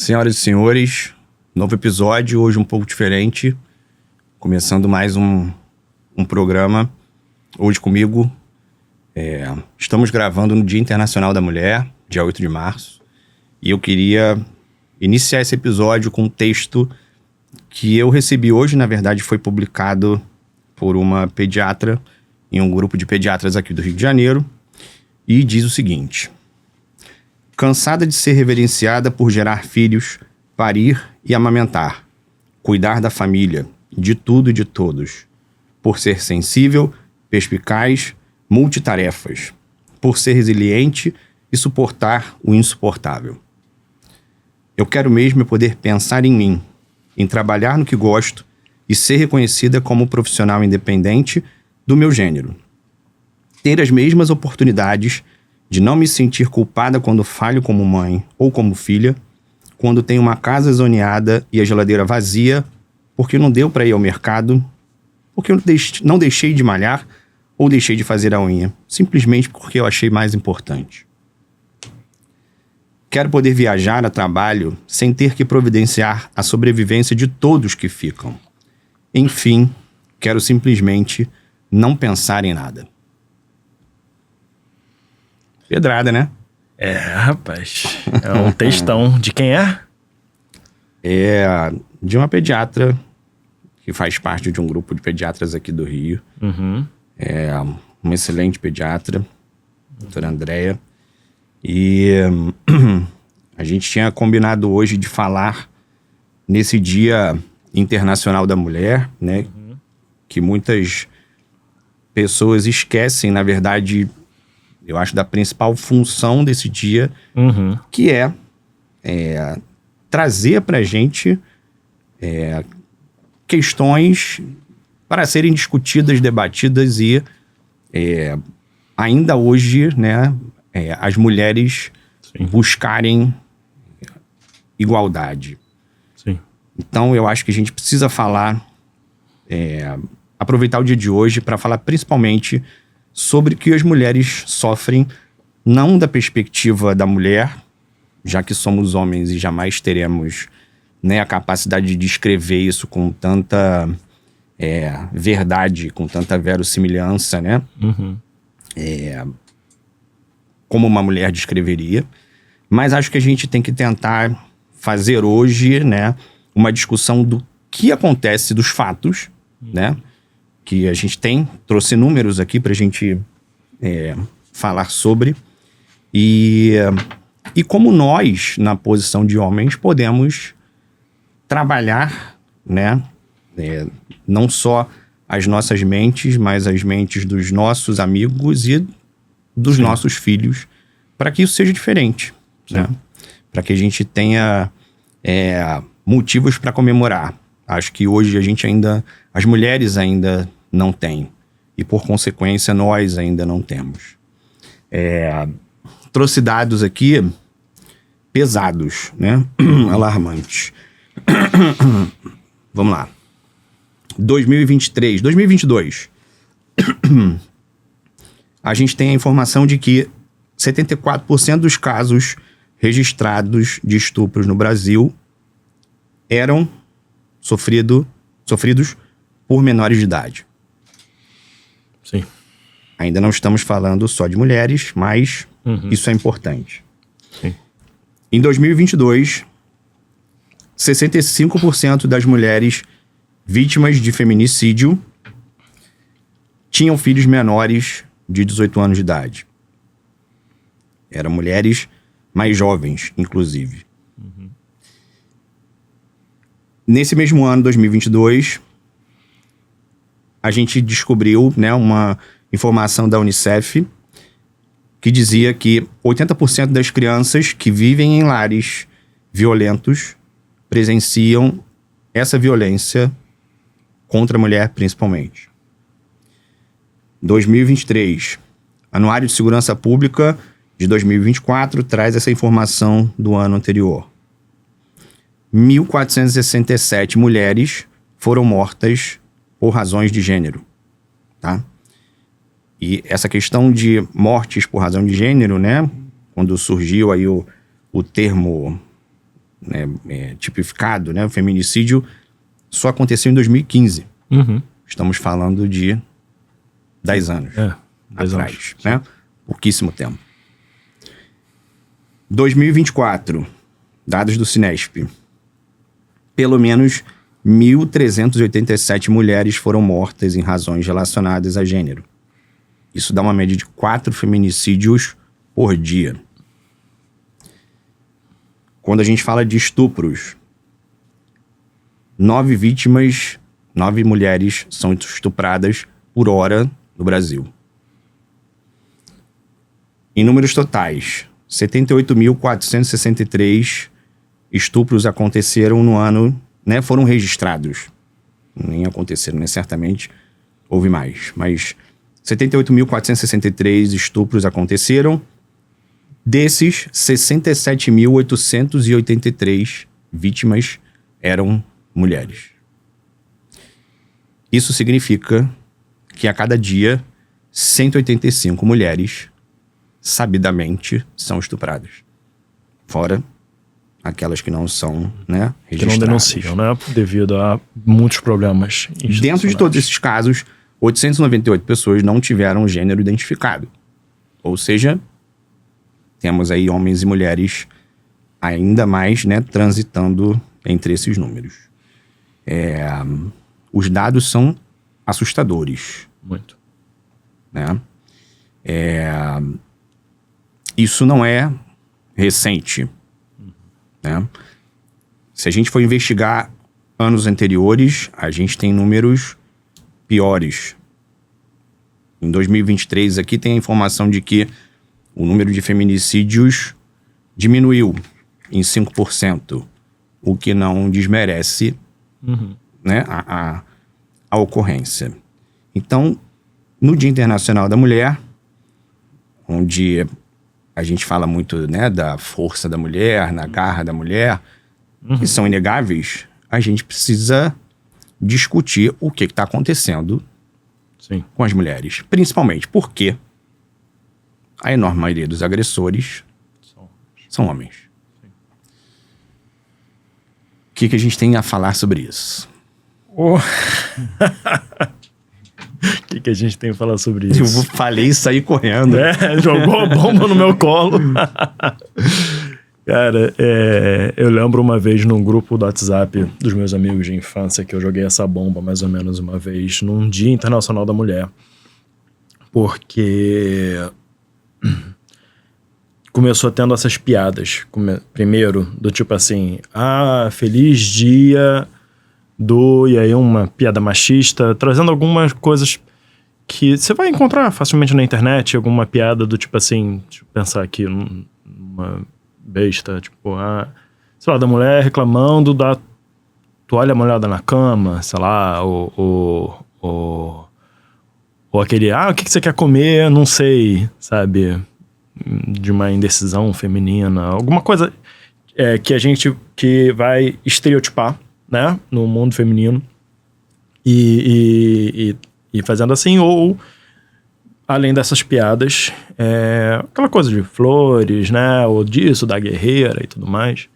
Senhoras e senhores, novo episódio, hoje um pouco diferente. Começando mais um programa, hoje comigo. Estamos gravando no Dia Internacional da Mulher, dia 8 de março. E eu queria iniciar esse episódio com um texto que eu recebi hoje, na verdade foi publicado por uma pediatra em um grupo de pediatras aqui do Rio de Janeiro. E diz o seguinte: cansada de ser reverenciada por gerar filhos, parir e amamentar, cuidar da família, de tudo e de todos, por ser sensível, perspicaz, multitarefas, por ser resiliente e suportar o insuportável. Eu quero mesmo poder pensar em mim, em trabalhar no que gosto e ser reconhecida como profissional independente do meu gênero. Ter as mesmas oportunidades de não me sentir culpada quando falho como mãe ou como filha, quando tenho uma casa zoneada e a geladeira vazia, porque não deu para ir ao mercado, porque eu não deixei de malhar ou deixei de fazer a unha, simplesmente porque eu achei mais importante. Quero poder viajar a trabalho sem ter que providenciar a sobrevivência de todos que ficam. Enfim, quero simplesmente não pensar em nada. Pedrada, né? Rapaz. É um textão. De quem é? É de uma pediatra que faz parte de um grupo de pediatras aqui do Rio. Uhum. É uma excelente pediatra, doutora Andréia. E a gente tinha combinado hoje de falar nesse Dia Internacional da Mulher, né? Uhum. Que muitas pessoas esquecem, na verdade, eu acho, da principal função desse dia, que é trazer pra gente questões para serem discutidas, debatidas e ainda hoje, né, as mulheres buscarem igualdade. Sim. Então eu acho que a gente precisa falar, aproveitar o dia de hoje para falar principalmente sobre o que as mulheres sofrem, não da perspectiva da mulher, já que somos homens e jamais teremos, né, a capacidade de descrever isso com tanta verdade, com tanta verossimilhança, né? Uhum. Como uma mulher descreveria. Mas acho que a gente tem que tentar fazer hoje, né, uma discussão do que acontece, dos fatos, né? Que a gente trouxe números aqui pra gente falar sobre. E como nós, na posição de homens, podemos trabalhar, né? Não só as nossas mentes, mas as mentes dos nossos amigos e dos nossos filhos, para que isso seja diferente, né? Para que a gente tenha motivos para comemorar. Acho que hoje as mulheres ainda não têm, e por consequência nós ainda não temos. Trouxe dados aqui pesados, né? Alarmantes. Vamos lá. 2022. A gente tem a informação de que 74% dos casos registrados de estupros no Brasil eram sofridos por menores de idade. Sim. Ainda não estamos falando só de mulheres, mas isso é importante. Sim. Em 2022, 65% das mulheres vítimas de feminicídio tinham filhos menores de 18 anos de idade. Eram mulheres mais jovens, inclusive. Nesse mesmo ano, 2022, a gente descobriu, né, uma informação da Unicef que dizia que 80% das crianças que vivem em lares violentos presenciam essa violência contra a mulher, principalmente. 2023, Anuário de Segurança Pública de 2024 traz essa informação do ano anterior. 1.467 mulheres foram mortas por razões de gênero, tá? E essa questão de mortes por razão de gênero, né? Quando surgiu aí o termo né, tipificado, né? O feminicídio só aconteceu em 2015. Estamos falando de 10 anos 10 atrás, né? Pouquíssimo tempo. 2024, dados do Cinesp. Pelo menos 1.387 mulheres foram mortas em razões relacionadas a gênero. Isso dá uma média de 4 feminicídios por dia. Quando a gente fala de estupros, 9 mulheres são estupradas por hora no Brasil. Em números totais, 78.463 estupros aconteceram no ano, né? Foram registrados. Nem aconteceram, né? Certamente houve mais. Mas 78.463 estupros aconteceram. Desses, 67.883 vítimas eram mulheres. Isso significa que a cada dia, 185 mulheres, sabidamente, são estupradas. Fora aquelas que não são, né, registradas. Que não denunciam, né? Devido a muitos problemas institucionais. Dentro de todos esses casos, 898 pessoas não tiveram gênero identificado. Ou seja, temos aí homens e mulheres ainda mais, né, transitando entre esses números. Os dados são assustadores. Muito. Né? Isso não é recente. Né? Se a gente for investigar anos anteriores, a gente tem números piores. Em 2023, aqui tem a informação de que o número de feminicídios diminuiu em 5%, o que não desmerece né, a ocorrência. Então, no Dia Internacional da Mulher, onde a gente fala muito, né, da força da mulher, na garra da mulher, que são inegáveis, a gente precisa discutir o que está acontecendo com as mulheres. Principalmente porque a enorme maioria dos agressores são homens. O que a gente tem a falar sobre isso? O que a gente tem a falar sobre isso? Eu falei e saí correndo. Jogou a bomba no meu colo. Cara, eu lembro uma vez num grupo do WhatsApp dos meus amigos de infância que eu joguei essa bomba mais ou menos uma vez num Dia Internacional da Mulher. Porque começou tendo essas piadas. Primeiro, do tipo assim, feliz dia do... E aí uma piada machista, trazendo algumas coisas que você vai encontrar facilmente na internet, alguma piada do tipo assim, deixa eu pensar aqui, uma besta, tipo, sei lá, da mulher reclamando da toalha molhada na cama, sei lá, ou aquele, o que você quer comer, não sei, sabe, de uma indecisão feminina, alguma coisa que vai estereotipar, né, no mundo feminino e fazendo assim, ou além dessas piadas, aquela coisa de flores, né, ou disso, da guerreira e tudo mais.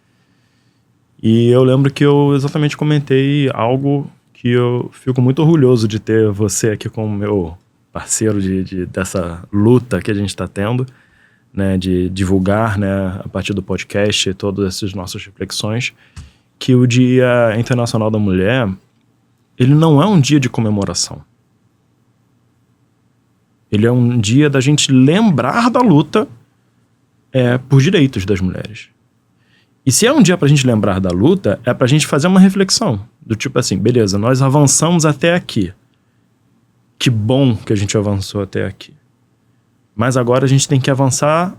E eu lembro que eu exatamente comentei algo que eu fico muito orgulhoso de ter você aqui como meu parceiro dessa luta que a gente está tendo, né, de divulgar, né, a partir do podcast todas essas nossas reflexões, que o Dia Internacional da Mulher, ele não é um dia de comemoração. Ele é um dia da gente lembrar da luta por direitos das mulheres. E se é um dia pra gente lembrar da luta, é pra gente fazer uma reflexão. Do tipo assim, beleza, nós avançamos até aqui. Que bom que a gente avançou até aqui. Mas agora a gente tem que avançar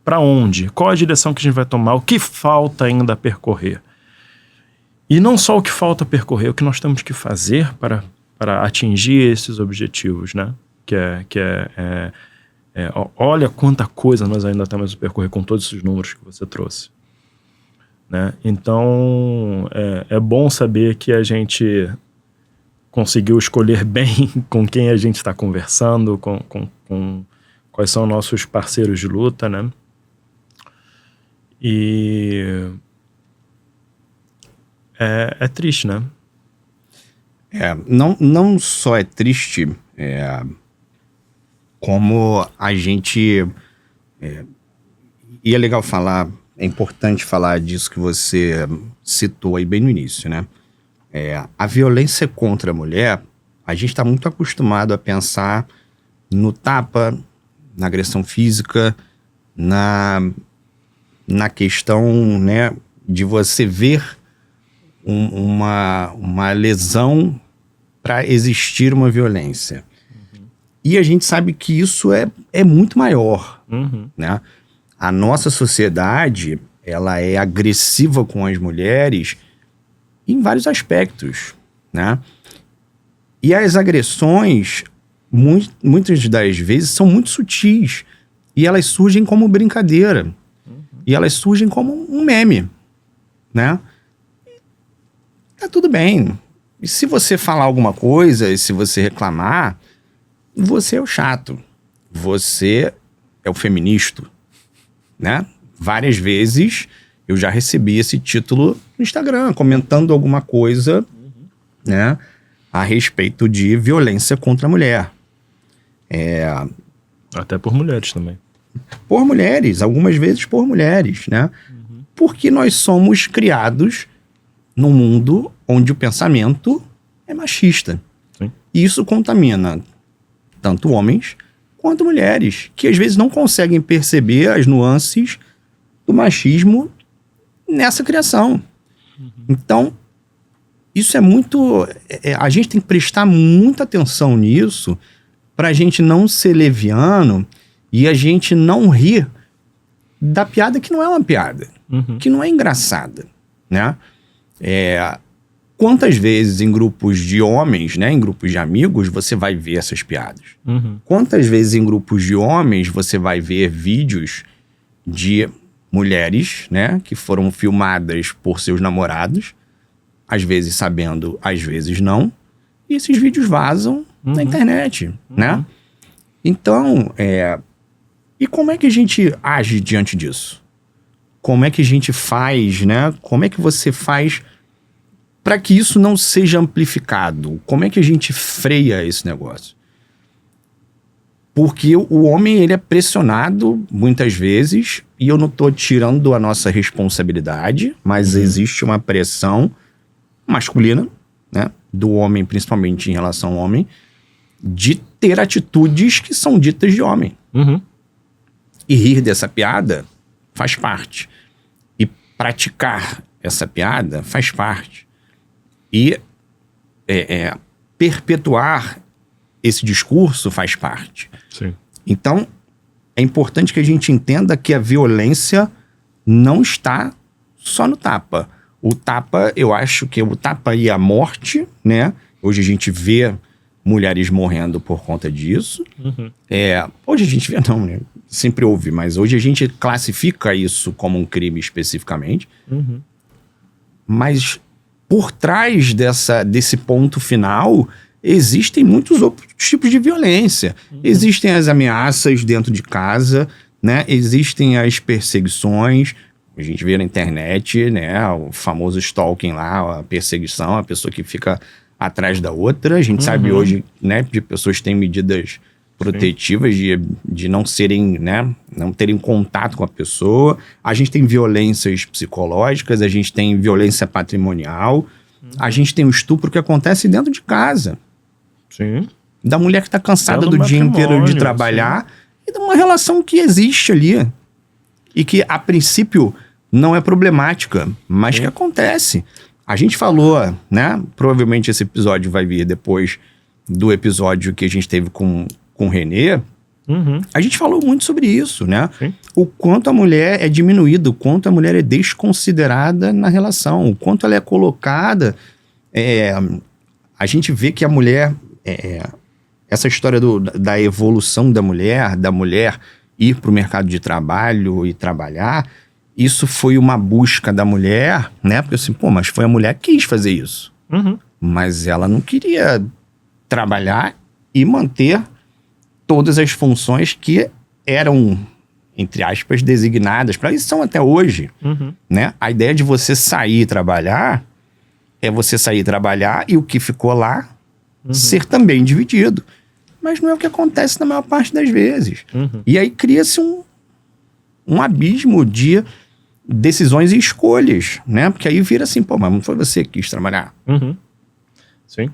pra onde? Qual a direção que a gente vai tomar? O que falta ainda a percorrer? E não só o que falta a percorrer, o que nós temos que fazer para atingir esses objetivos, né? Olha quanta coisa nós ainda temos a percorrer com todos esses números que você trouxe, né? Então é bom saber que a gente conseguiu escolher bem com quem a gente está conversando, com quais são nossos parceiros de luta, né? E é triste, né? Não só é triste, como a gente... E é legal falar, é importante falar disso que você citou aí bem no início, né? A violência contra a mulher, a gente está muito acostumado a pensar no tapa, na agressão física, na questão, né, de você ver uma lesão para existir uma violência. E a gente sabe que isso é muito maior, né? A nossa sociedade, ela é agressiva com as mulheres em vários aspectos, né? E as agressões, muitas das vezes, são muito sutis. E elas surgem como brincadeira. E elas surgem como um meme, né? Tá tudo bem. E se você falar alguma coisa, e se você reclamar, você é o chato. Você é o feminista, né? Várias vezes eu já recebi esse título no Instagram, comentando alguma coisa, né, a respeito de violência contra a mulher. Até por mulheres também. Por mulheres, algumas vezes por mulheres, né? Porque nós somos criados num mundo onde o pensamento é machista. Sim. E isso contamina tanto homens quanto mulheres, que às vezes não conseguem perceber as nuances do machismo nessa criação. Então, isso é muito... a gente tem que prestar muita atenção nisso para a gente não ser leviano e a gente não rir da piada que não é uma piada, que não é engraçada, né? Quantas vezes em grupos de homens, né, em grupos de amigos, você vai ver essas piadas? Quantas vezes em grupos de homens você vai ver vídeos de mulheres, né, que foram filmadas por seus namorados, às vezes sabendo, às vezes não, e esses vídeos vazam na internet, né? Então, e como é que a gente age diante disso? Como é que a gente faz, né? Como é que você faz para que isso não seja amplificado? Como é que a gente freia esse negócio? Porque o homem, ele é pressionado muitas vezes, e eu não estou tirando a nossa responsabilidade, mas existe uma pressão masculina, né, do homem, principalmente em relação ao homem, de ter atitudes que são ditas de homem. E rir dessa piada faz parte. E praticar essa piada faz parte. E perpetuar esse discurso faz parte. Sim. Então, é importante que a gente entenda que a violência não está só no tapa. O tapa, eu acho que o tapa e a morte, né? Hoje a gente vê mulheres morrendo por conta disso. Hoje a gente vê, não, né? Sempre houve, mas hoje a gente classifica isso como um crime especificamente. Mas por trás desse ponto final, existem muitos outros tipos de violência. Existem as ameaças dentro de casa, né? Existem as perseguições. A gente vê na internet, né, o famoso stalking lá, a perseguição, a pessoa que fica atrás da outra. A gente sabe hoje, né, de pessoas que têm medidas protetivas de não serem, né, não terem contato com a pessoa. A gente tem violências psicológicas, a gente tem violência patrimonial, a gente tem o estupro que acontece dentro de casa. Sim. Da mulher que está cansada do dia inteiro de trabalhar, e de uma relação que existe ali. E que, a princípio, não é problemática, mas que acontece. A gente falou, né? Provavelmente esse episódio vai vir depois do episódio que a gente teve com o Renê. A gente falou muito sobre isso, né? Sim. O quanto a mulher é diminuída, o quanto a mulher é desconsiderada na relação, o quanto ela é colocada. A gente vê que a mulher... essa história da evolução da mulher ir para o mercado de trabalho e trabalhar, isso foi uma busca da mulher, né? Porque assim, mas foi a mulher que quis fazer isso. Mas ela não queria trabalhar e manter todas as funções que eram, entre aspas, designadas para isso, são até hoje, né? A ideia de você sair e trabalhar é você sair trabalhar e o que ficou lá ser também dividido. Mas não é o que acontece na maior parte das vezes. E aí cria-se um abismo de decisões e escolhas, né? Porque aí vira assim, pô, mas não foi você que quis trabalhar. Sim.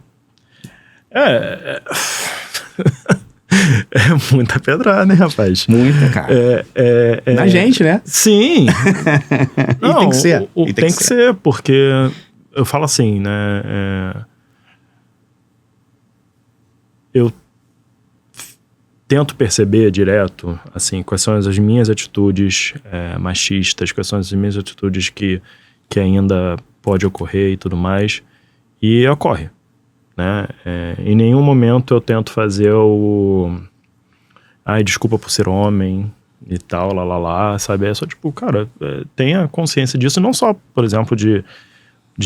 É muita pedrada, né, rapaz? Muita, cara. Na gente, né? Sim. Não, tem que ser. Tem que ser, porque eu falo assim, né? Eu tento perceber direto, assim, quais são as minhas atitudes machistas, quais são as minhas atitudes que ainda pode ocorrer e tudo mais. E ocorre, né? Em nenhum momento eu tento fazer desculpa por ser homem e tal, sabe? É só tipo, cara, tenha consciência disso, não só, por exemplo, de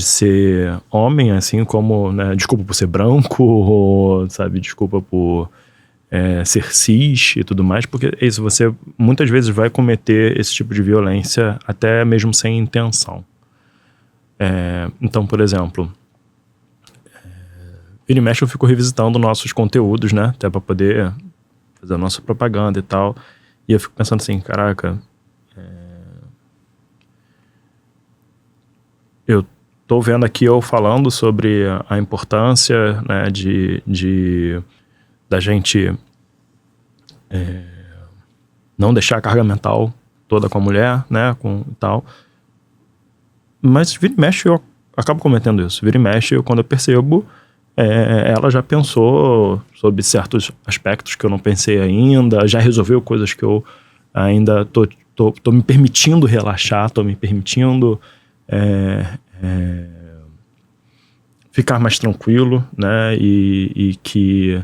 ser homem, assim como, né, desculpa por ser branco, ou, sabe, desculpa por ser cis e tudo mais, porque é isso, você muitas vezes vai cometer esse tipo de violência até mesmo sem intenção. Então, por exemplo, vira e mexe eu fico revisitando nossos conteúdos, né, até pra poder fazer a nossa propaganda e tal, e eu fico pensando assim, caraca, eu tô vendo aqui eu falando sobre a importância, né, da gente não deixar a carga mental toda com a mulher, né, e tal. Mas vira e mexe eu acabo cometendo isso. Vira e mexe quando eu percebo, ela já pensou sobre certos aspectos que eu não pensei ainda, já resolveu coisas que eu ainda tô me permitindo relaxar, tô me permitindo ficar mais tranquilo, né, e que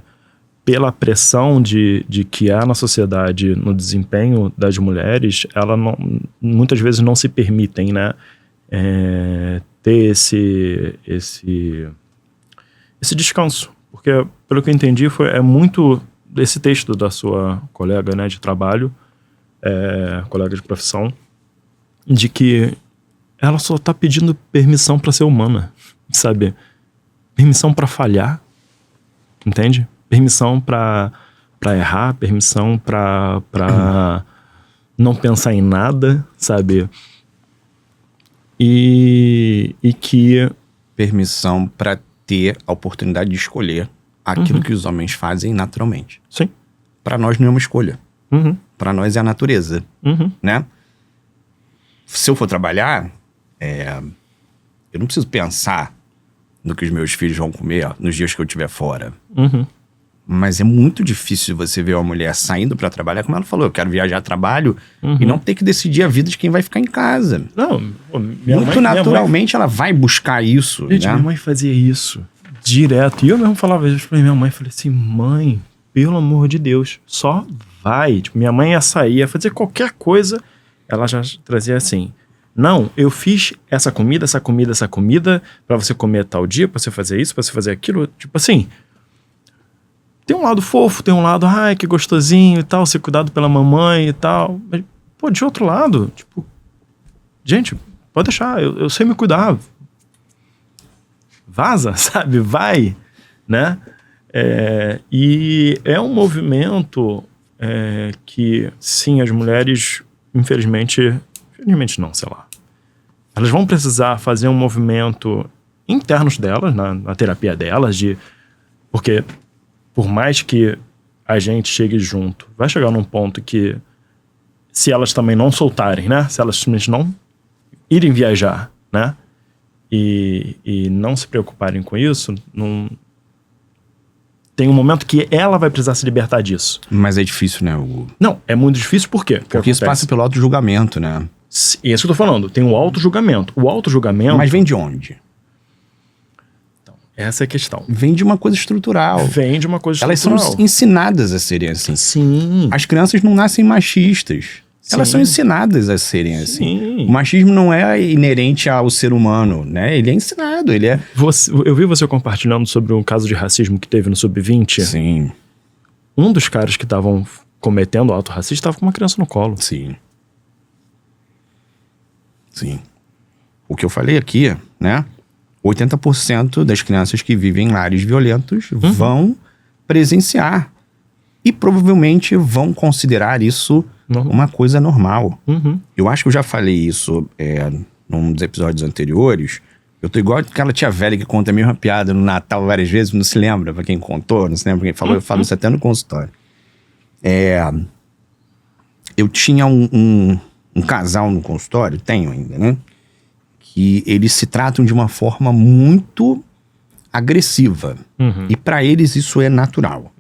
pela pressão de que há na sociedade no desempenho das mulheres, ela muitas vezes não se permitem, né, ter esse descanso. Porque, pelo que eu entendi, é muito desse texto da sua colega, né, de trabalho, colega de profissão, de que ela só tá pedindo permissão pra ser humana, sabe? Permissão pra falhar, entende? Permissão pra errar, permissão pra não pensar em nada, sabe? E que... Permissão pra ter a oportunidade de escolher aquilo que os homens fazem naturalmente. Sim. Pra nós não é uma escolha. Pra nós é a natureza, né? Se eu for trabalhar, eu não preciso pensar no que os meus filhos vão comer nos dias que eu estiver fora. Mas é muito difícil você ver uma mulher saindo pra trabalhar, como ela falou, eu quero viajar a trabalho e não ter que decidir a vida de quem vai ficar em casa. Não, muito naturalmente ela vai buscar isso. Gente, né? Minha mãe fazia isso direto. E eu mesmo falava isso pra minha mãe. Falei assim, mãe, pelo amor de Deus, só vai. Tipo, minha mãe ia sair, ia fazer qualquer coisa. Ela já trazia assim, não, eu fiz essa comida pra você comer tal dia, pra você fazer isso, pra você fazer aquilo. Tipo assim, tem um lado fofo, tem um lado, ai, que gostosinho e tal, ser cuidado pela mamãe e tal. Mas, pô, de outro lado, tipo, gente, pode deixar, eu sei me cuidar. Vaza, sabe? Vai, né? E é um movimento que, sim, as mulheres, infelizmente não, sei lá. Elas vão precisar fazer um movimento internos delas, na terapia delas, porque por mais que a gente chegue junto, vai chegar num ponto que, se elas também não soltarem, né? Se elas simplesmente não irem viajar, né? E não se preocuparem com isso, tem um momento que ela vai precisar se libertar disso. Mas é difícil, né, Hugo? Não, é muito difícil por quê? Porque isso passa pelo auto-julgamento, né? Isso que eu tô falando, tem o auto-julgamento. O auto-julgamento... Mas vem de onde? Então, essa é a questão. Vem de uma coisa estrutural. Vem de uma coisa Elas estrutural. são ensinadas a serem assim. Sim. As crianças não nascem machistas. Elas são ensinadas a serem assim. O machismo não é inerente ao ser humano, né? Ele é ensinado, ele é... Eu vi você compartilhando sobre um caso de racismo que teve no Sub-20. Sim. Um dos caras que estavam cometendo ato racista estava com uma criança no colo. Sim. Sim. O que eu falei aqui, né? 80% das crianças que vivem em lares violentos vão presenciar e provavelmente vão considerar isso uma coisa normal. Eu acho que eu já falei isso num dos episódios anteriores. Eu tô igual aquela tia velha que conta a mesma piada no Natal várias vezes, não se lembra pra quem contou, não se lembra pra quem falou, eu falo isso até no consultório. Eu tinha um casal no consultório, tenho ainda, né? Que eles se tratam de uma forma muito agressiva. E pra eles isso é natural.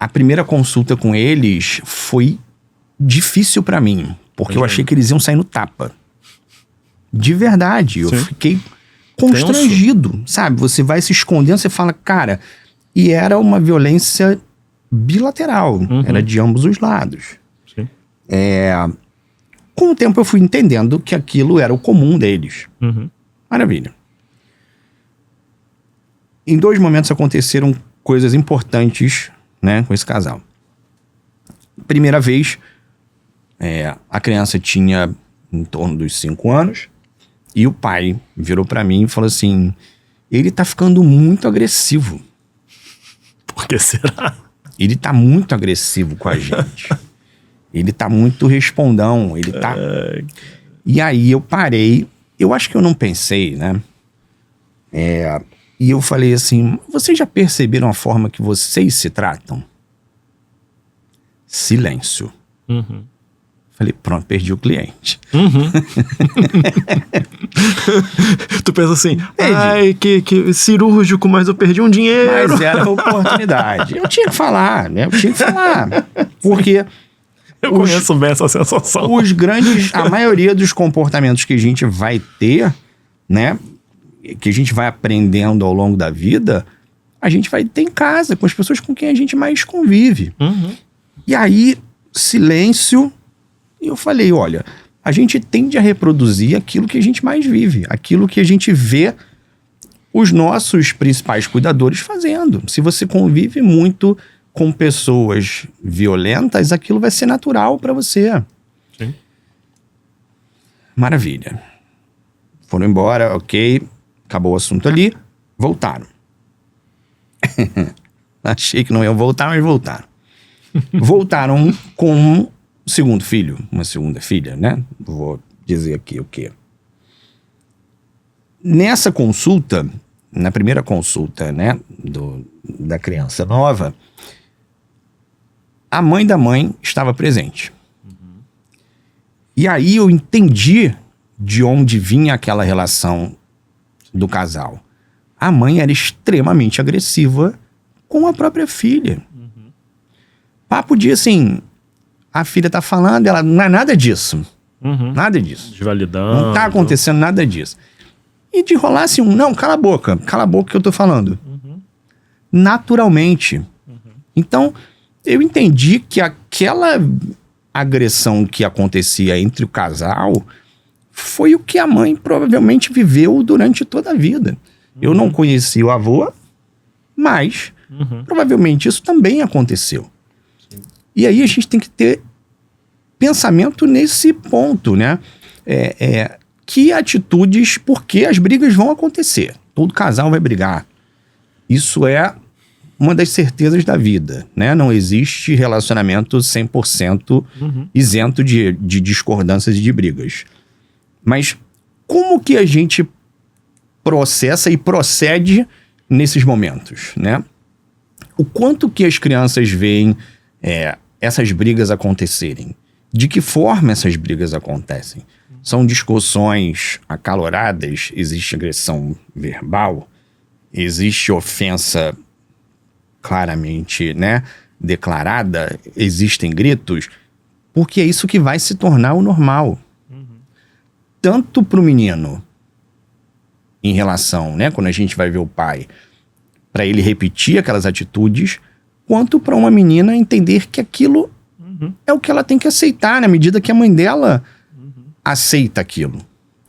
A primeira consulta com eles foi difícil pra mim, porque eu achei que eles iam sair no tapa. De verdade, eu fiquei constrangido, sabe? Você vai se escondendo, você fala, cara... E era uma violência bilateral, era de ambos os lados. Sim. Com o tempo eu fui entendendo que aquilo era o comum deles. Maravilha. Em 2 momentos aconteceram coisas importantes, né, com esse casal. Primeira vez, a criança tinha em torno dos 5 anos e o pai virou pra mim e falou assim, ele tá ficando muito agressivo. Por que será? Ele tá muito agressivo com a gente. Ele tá muito respondão, ele tá... E aí eu parei, eu acho que eu não pensei, né? E eu falei assim, vocês já perceberam a forma que vocês se tratam? Silêncio. Falei, pronto, perdi o cliente. Tu pensa assim, ai, que cirúrgico, mas eu perdi um dinheiro. Mas era a oportunidade. Eu tinha que falar, né? Eu tinha que falar. Porque... Eu conheço bem essa sensação. A maioria dos comportamentos que a gente vai ter, né? Que a gente vai aprendendo ao longo da vida, a gente vai ter em casa, com as pessoas com quem a gente mais convive. E aí, silêncio. E eu falei, olha, a gente tende a reproduzir aquilo que a gente mais vive, aquilo que a gente vê os nossos principais cuidadores fazendo. Se você convive muito com pessoas violentas, aquilo vai ser natural para você. Sim. Maravilha. Foram embora, ok, acabou o assunto ali, voltaram. Achei que não iam voltar, mas voltaram. Voltaram com um segundo filho, uma segunda filha, né? Vou dizer aqui o quê? Nessa consulta, na primeira consulta, né, da criança nova, a mãe da mãe estava presente. E aí eu entendi de onde vinha aquela relação do casal. A mãe era extremamente agressiva com a própria filha. Papo de assim, a filha tá falando, ela não é nada disso. Nada disso. Desvalidando. Não tá acontecendo nada disso. E de rolar assim, não, cala a boca que eu tô falando. Naturalmente. Então, eu entendi que aquela agressão que acontecia entre o casal foi o que a mãe provavelmente viveu durante toda a vida. Eu não conheci o avô, mas provavelmente isso também aconteceu. E aí a gente tem que ter pensamento nesse ponto, né? Que atitudes, porque as brigas vão acontecer. Todo casal vai brigar. Isso é uma das certezas da vida, né? Não existe relacionamento 100% isento de discordâncias e de brigas. Mas como que a gente processa e procede nesses momentos, né? O quanto que as crianças veem essas brigas acontecerem? De que forma essas brigas acontecem? São discussões acaloradas? Existe agressão verbal? Existe ofensa claramente, né, declarada? Existem gritos? Porque é isso que vai se tornar o normal. Tanto para o menino, em relação, né, quando a gente vai ver o pai, para ele repetir aquelas atitudes, quanto para uma menina entender que aquilo é o que ela tem que aceitar, na medida que a mãe dela aceita aquilo.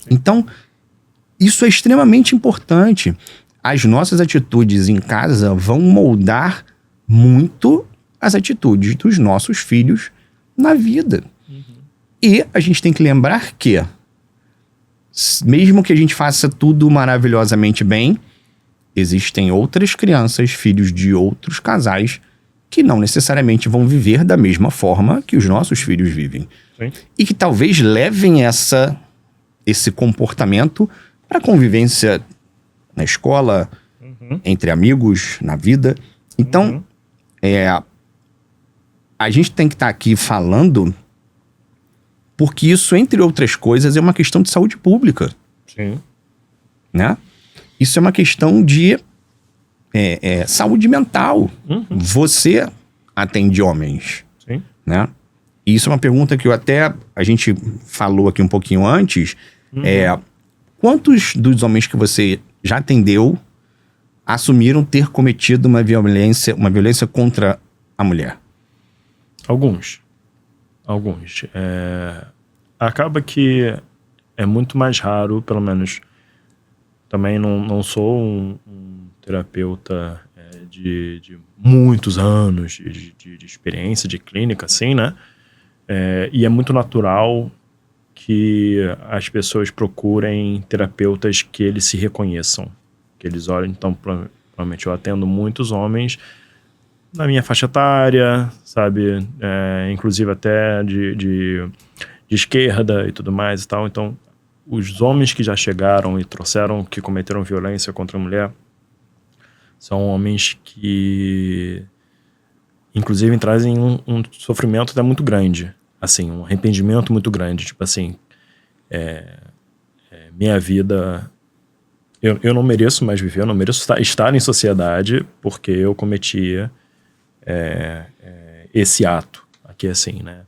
Então, isso é extremamente importante. As nossas atitudes em casa vão moldar muito as atitudes dos nossos filhos na vida. E a gente tem que lembrar que mesmo que a gente faça tudo maravilhosamente bem, existem outras crianças, filhos de outros casais, que não necessariamente vão viver da mesma forma que os nossos filhos vivem. Sim. E que talvez levem esse comportamento para a convivência na escola, entre amigos, na vida. Então, a gente tem que estar aqui falando porque isso, entre outras coisas, é uma questão de saúde pública. Sim. Né? Isso é uma questão de saúde mental. Você atende homens. Sim. Né? E isso é uma pergunta que a gente falou aqui um pouquinho antes. Quantos dos homens que você já atendeu assumiram ter cometido uma violência contra a mulher? Alguns. Acaba que é muito mais raro, pelo menos. Também não sou um terapeuta de muitos anos de experiência, de clínica, assim, né? E é muito natural que as pessoas procurem terapeutas que eles se reconheçam, que eles olhem. Então, provavelmente eu atendo muitos homens na minha faixa etária, sabe? Inclusive até de esquerda e tudo mais e tal. Então, os homens que já chegaram e trouxeram, que cometeram violência contra a mulher, são homens que, inclusive, trazem um sofrimento até muito grande. Assim, um arrependimento muito grande. Tipo assim, minha vida... Eu não mereço mais viver, eu não mereço estar em sociedade porque eu cometia esse ato aqui, assim, né?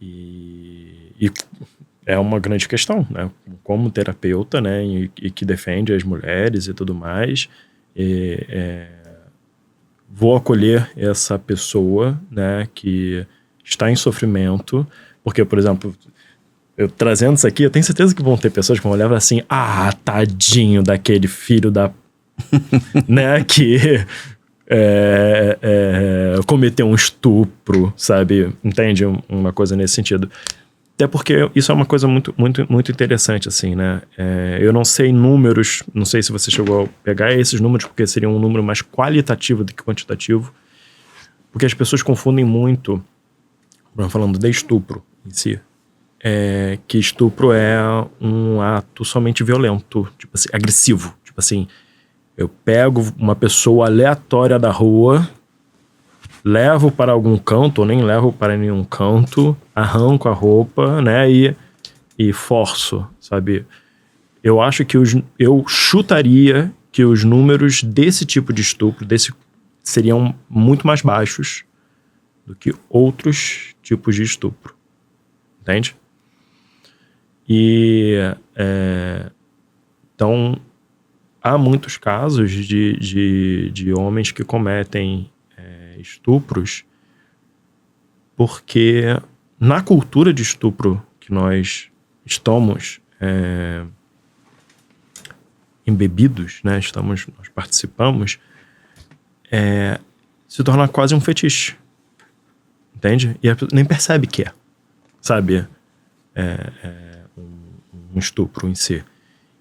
E é uma grande questão, né? Como terapeuta, né? E que defende as mulheres e tudo mais, vou acolher essa pessoa, né? Que está em sofrimento, porque, por exemplo, eu trazendo isso aqui, eu tenho certeza que vão ter pessoas que vão olhar assim, tadinho daquele filho da... né? Que cometeu um estupro, sabe? Entende? Uma coisa nesse sentido. Até porque isso é uma coisa muito, muito, muito interessante, assim, né? Eu não sei números, não sei se você chegou a pegar esses números, porque seria um número mais qualitativo do que quantitativo, porque as pessoas confundem muito, falando de estupro em si, que estupro é um ato somente violento, tipo assim, agressivo. Tipo assim, eu pego uma pessoa aleatória da rua, levo para algum canto, ou nem levo para nenhum canto, arranco a roupa, né, e forço, sabe? Eu acho que eu chutaria que os números desse tipo de estupro, seriam muito mais baixos do que outros tipos de estupro. Entende? Então, há muitos casos de homens que cometem estupros porque na cultura de estupro que nós estamos embebidos, né, nós participamos, se torna quase um fetiche, entende? E a pessoa nem percebe que sabe, um estupro em si.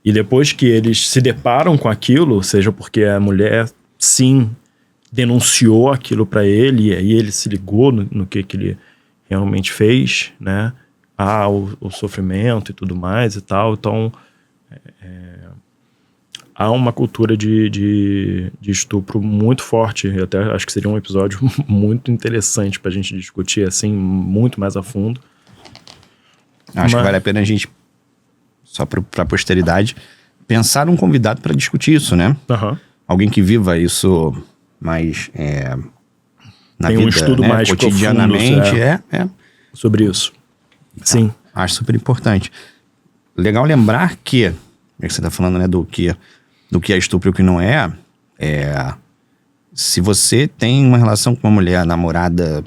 E depois que eles se deparam com aquilo, seja porque a mulher, sim, denunciou aquilo pra ele, e aí ele se ligou no que ele realmente fez, né? O sofrimento e tudo mais e tal. Então, há uma cultura de estupro muito forte. Eu até acho que seria um episódio muito interessante pra gente discutir, assim, muito mais a fundo. Acho que vale a pena a gente, só pra posteridade, pensar um convidado pra discutir isso, né? Uhum. Alguém que viva isso mais na tem vida, um estudo, né, mais cotidianamente, profundo, sobre isso. Então, sim. Acho super importante. Legal lembrar que você tá falando, né, do que é estupro e o que não se você tem uma relação com uma mulher, namorada,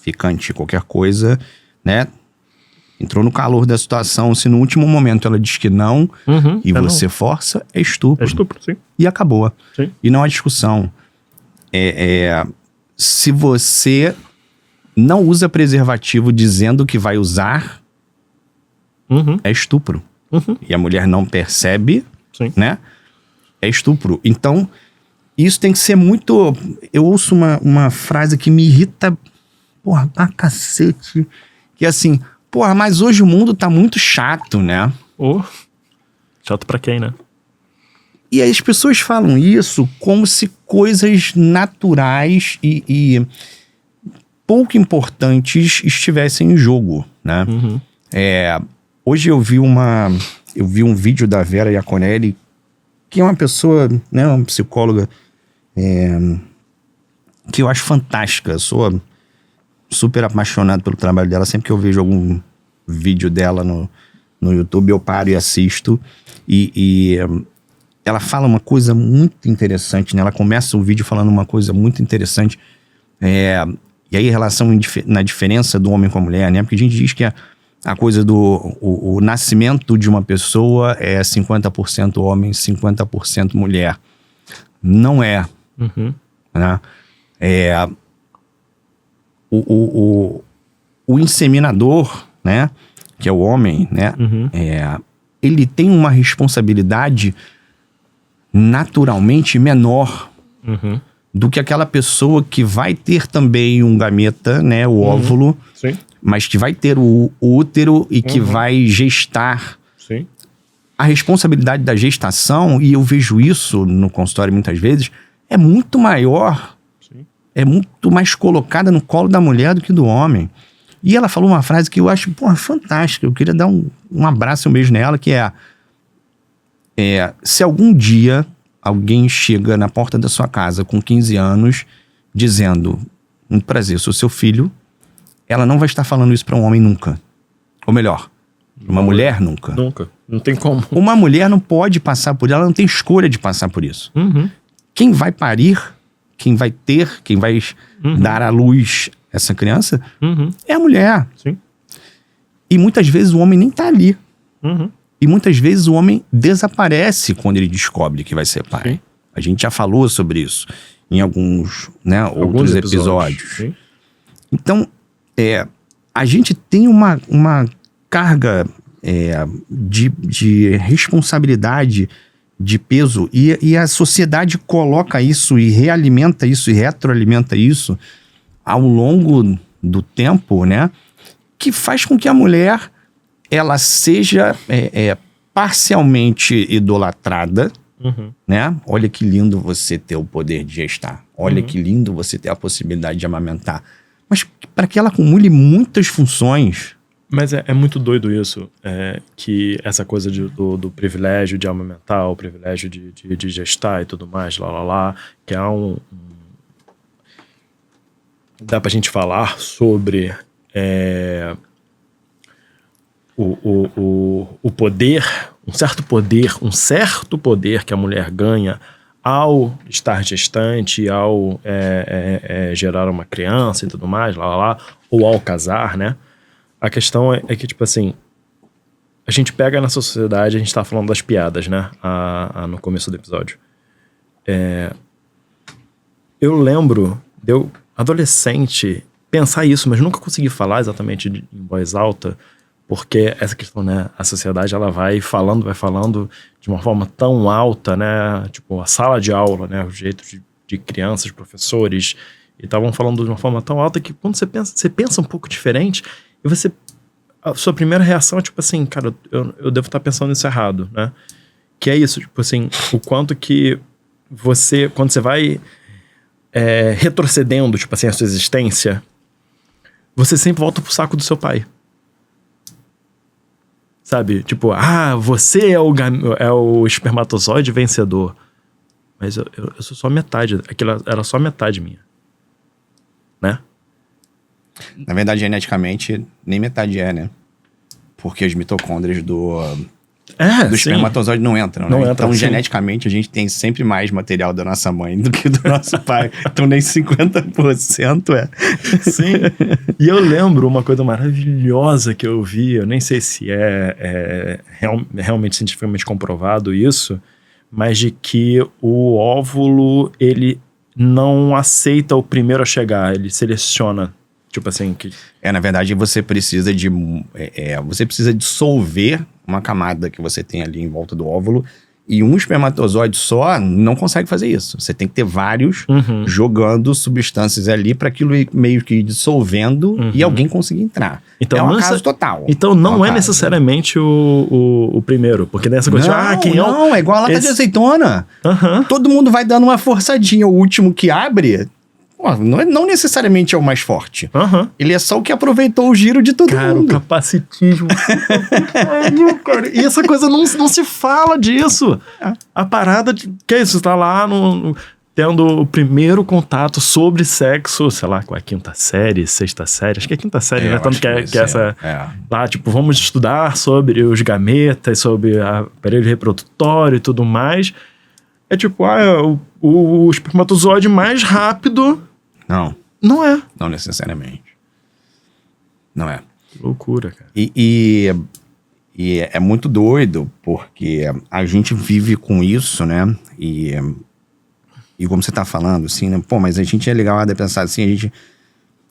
ficante, qualquer coisa, né, entrou no calor da situação, se no último momento ela diz que não, e você não força, é estupro. É estupro, sim. E acabou. Sim. E não há discussão. Se você não usa preservativo dizendo que vai usar, é estupro. E a mulher não percebe, Sim. né? É estupro. Então, isso tem que ser muito... Eu ouço uma frase que me irrita, porra, pra cacete. Que é assim, porra, mas hoje o mundo tá muito chato, né? Chato pra quem, né? E aí as pessoas falam isso como se coisas naturais e pouco importantes estivessem em jogo, né? Hoje eu vi um vídeo da Vera Iaconelli, que é uma pessoa, né, uma psicóloga que eu acho fantástica. Eu sou super apaixonado pelo trabalho dela. Sempre que eu vejo algum vídeo dela no YouTube, eu paro e assisto. E ela fala uma coisa muito interessante, né? Ela começa o vídeo falando uma coisa muito interessante. E aí, em relação na diferença do homem com a mulher, né? Porque a gente diz que a coisa o nascimento de uma pessoa é 50% homem, 50% mulher. Não é. Né? O inseminador, né? Que é o homem, né? Ele tem uma responsabilidade naturalmente menor do que aquela pessoa que vai ter também um gameta, né? O óvulo. Sim. Mas que vai ter o útero e que vai gestar. Sim. A responsabilidade da gestação, e eu vejo isso no consultório muitas vezes, é muito maior, é muito mais colocada no colo da mulher do que do homem. E ela falou uma frase que eu acho, porra, fantástica. Eu queria dar um abraço e um beijo nela, que se algum dia alguém chega na porta da sua casa com 15 anos dizendo, um prazer, sou seu filho, ela não vai estar falando isso para um homem nunca. Ou melhor, uma mulher nunca. Nunca. Não tem como. Uma mulher não pode passar por isso, ela não tem escolha de passar por isso. Quem vai parir, quem vai ter, quem vai dar à luz essa criança, é a mulher. Sim. E muitas vezes o homem nem tá ali. E muitas vezes o homem desaparece quando ele descobre que vai ser pai. Sim. A gente já falou sobre isso em alguns, né, outros episódios. Sim. Então, a gente tem uma carga de responsabilidade, de peso, e a sociedade coloca isso e realimenta isso e retroalimenta isso ao longo do tempo, né? Que faz com que a mulher ela seja parcialmente idolatrada, né? Olha que lindo você ter o poder de gestar. Olha que lindo você ter a possibilidade de amamentar. Mas para que ela acumule muitas funções. Mas é muito doido isso, que essa coisa do privilégio de amamentar, o privilégio de gestar e tudo mais, que há dá pra gente falar sobre o poder, um certo poder que a mulher ganha ao estar gestante, ao gerar uma criança e tudo mais, ou ao casar, né? A questão é que, tipo assim, a gente pega na sociedade, a gente tá falando das piadas, né? No começo do episódio. Eu lembro de eu, adolescente, pensar isso, mas nunca consegui falar exatamente em voz alta, porque essa questão, né? A sociedade, ela vai falando de uma forma tão alta, né? Tipo, a sala de aula, né? O jeito de crianças, professores, e estavam falando de uma forma tão alta que quando você pensa um pouco diferente, e a sua primeira reação é tipo assim, cara, eu devo estar pensando isso errado, né? Que é isso, tipo assim, o quanto que quando você vai retrocedendo, tipo assim, a sua existência, você sempre volta pro saco do seu pai. Sabe? Tipo, você é o espermatozoide vencedor. Mas eu sou só metade, aquilo era só metade minha. Né? Na verdade, geneticamente, nem metade né? Porque as mitocôndrias do espermatozoide não entram, né? Então, geneticamente, a gente tem sempre mais material da nossa mãe do que do nosso pai. Então, nem 50% Sim. E eu lembro uma coisa maravilhosa que eu vi, eu nem sei se realmente cientificamente comprovado isso, mas de que o óvulo, ele não aceita o primeiro a chegar, ele seleciona. Tipo assim, que... Na verdade, você precisa você precisa dissolver uma camada que você tem ali em volta do óvulo. E um espermatozoide só não consegue fazer isso. Você tem que ter vários jogando substâncias ali para aquilo ir meio que dissolvendo e alguém conseguir entrar. Então, é um acaso total. Então não é necessariamente o primeiro. Porque nessa coisa não, é igual a lata de azeitona. Todo mundo vai dando uma forçadinha. O último que abre... Não necessariamente é o mais forte. Ele é só o que aproveitou o giro de todo mundo. O capacitismo. Cara. E essa coisa não se fala disso. A parada de... Que é isso? Você tá lá tendo o primeiro contato sobre sexo, sei lá, com a quinta série, sexta série. Acho que é quinta série, né? Tanto que é essa... Lá, tipo, vamos estudar sobre os gametas, sobre o aparelho reprodutório e tudo mais. É tipo, o espermatozoide mais rápido... Não é. Não necessariamente. Não é. Que loucura, cara. E é muito doido, porque a gente vive com isso, né? E como você tá falando, assim, né? Pô, mas a gente é legal de pensar assim,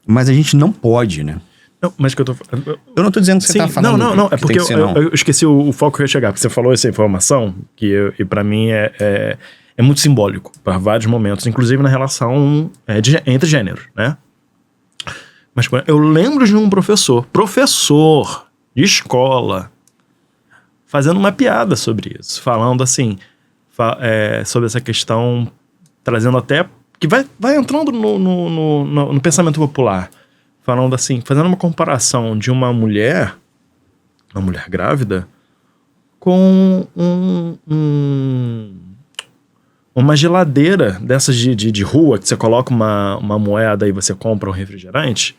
mas a gente não pode, né? Não, mas que eu tô... Eu não tô dizendo que você tá falando... Não, é porque eu esqueci o foco que eu ia chegar, porque você falou essa informação, e pra mim é muito simbólico, para vários momentos, inclusive na relação entre gêneros, né? Mas eu lembro de um professor de escola, fazendo uma piada sobre isso, falando assim, sobre essa questão, trazendo até, que vai entrando no pensamento popular, falando assim, fazendo uma comparação de uma mulher grávida, com uma geladeira dessas de rua, que você coloca uma moeda e você compra um refrigerante.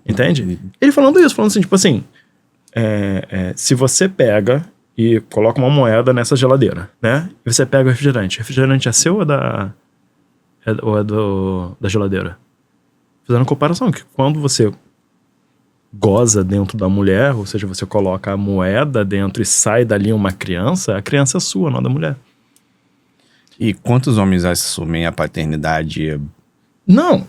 Entende? Ele falando assim, tipo assim, se você pega e coloca uma moeda nessa geladeira, né? E você pega o refrigerante. O refrigerante é seu ou é da geladeira? Fazendo uma comparação, que quando você goza dentro da mulher, ou seja, você coloca a moeda dentro e sai dali uma criança, a criança é sua, não é da mulher. E quantos homens assumem a paternidade? Não,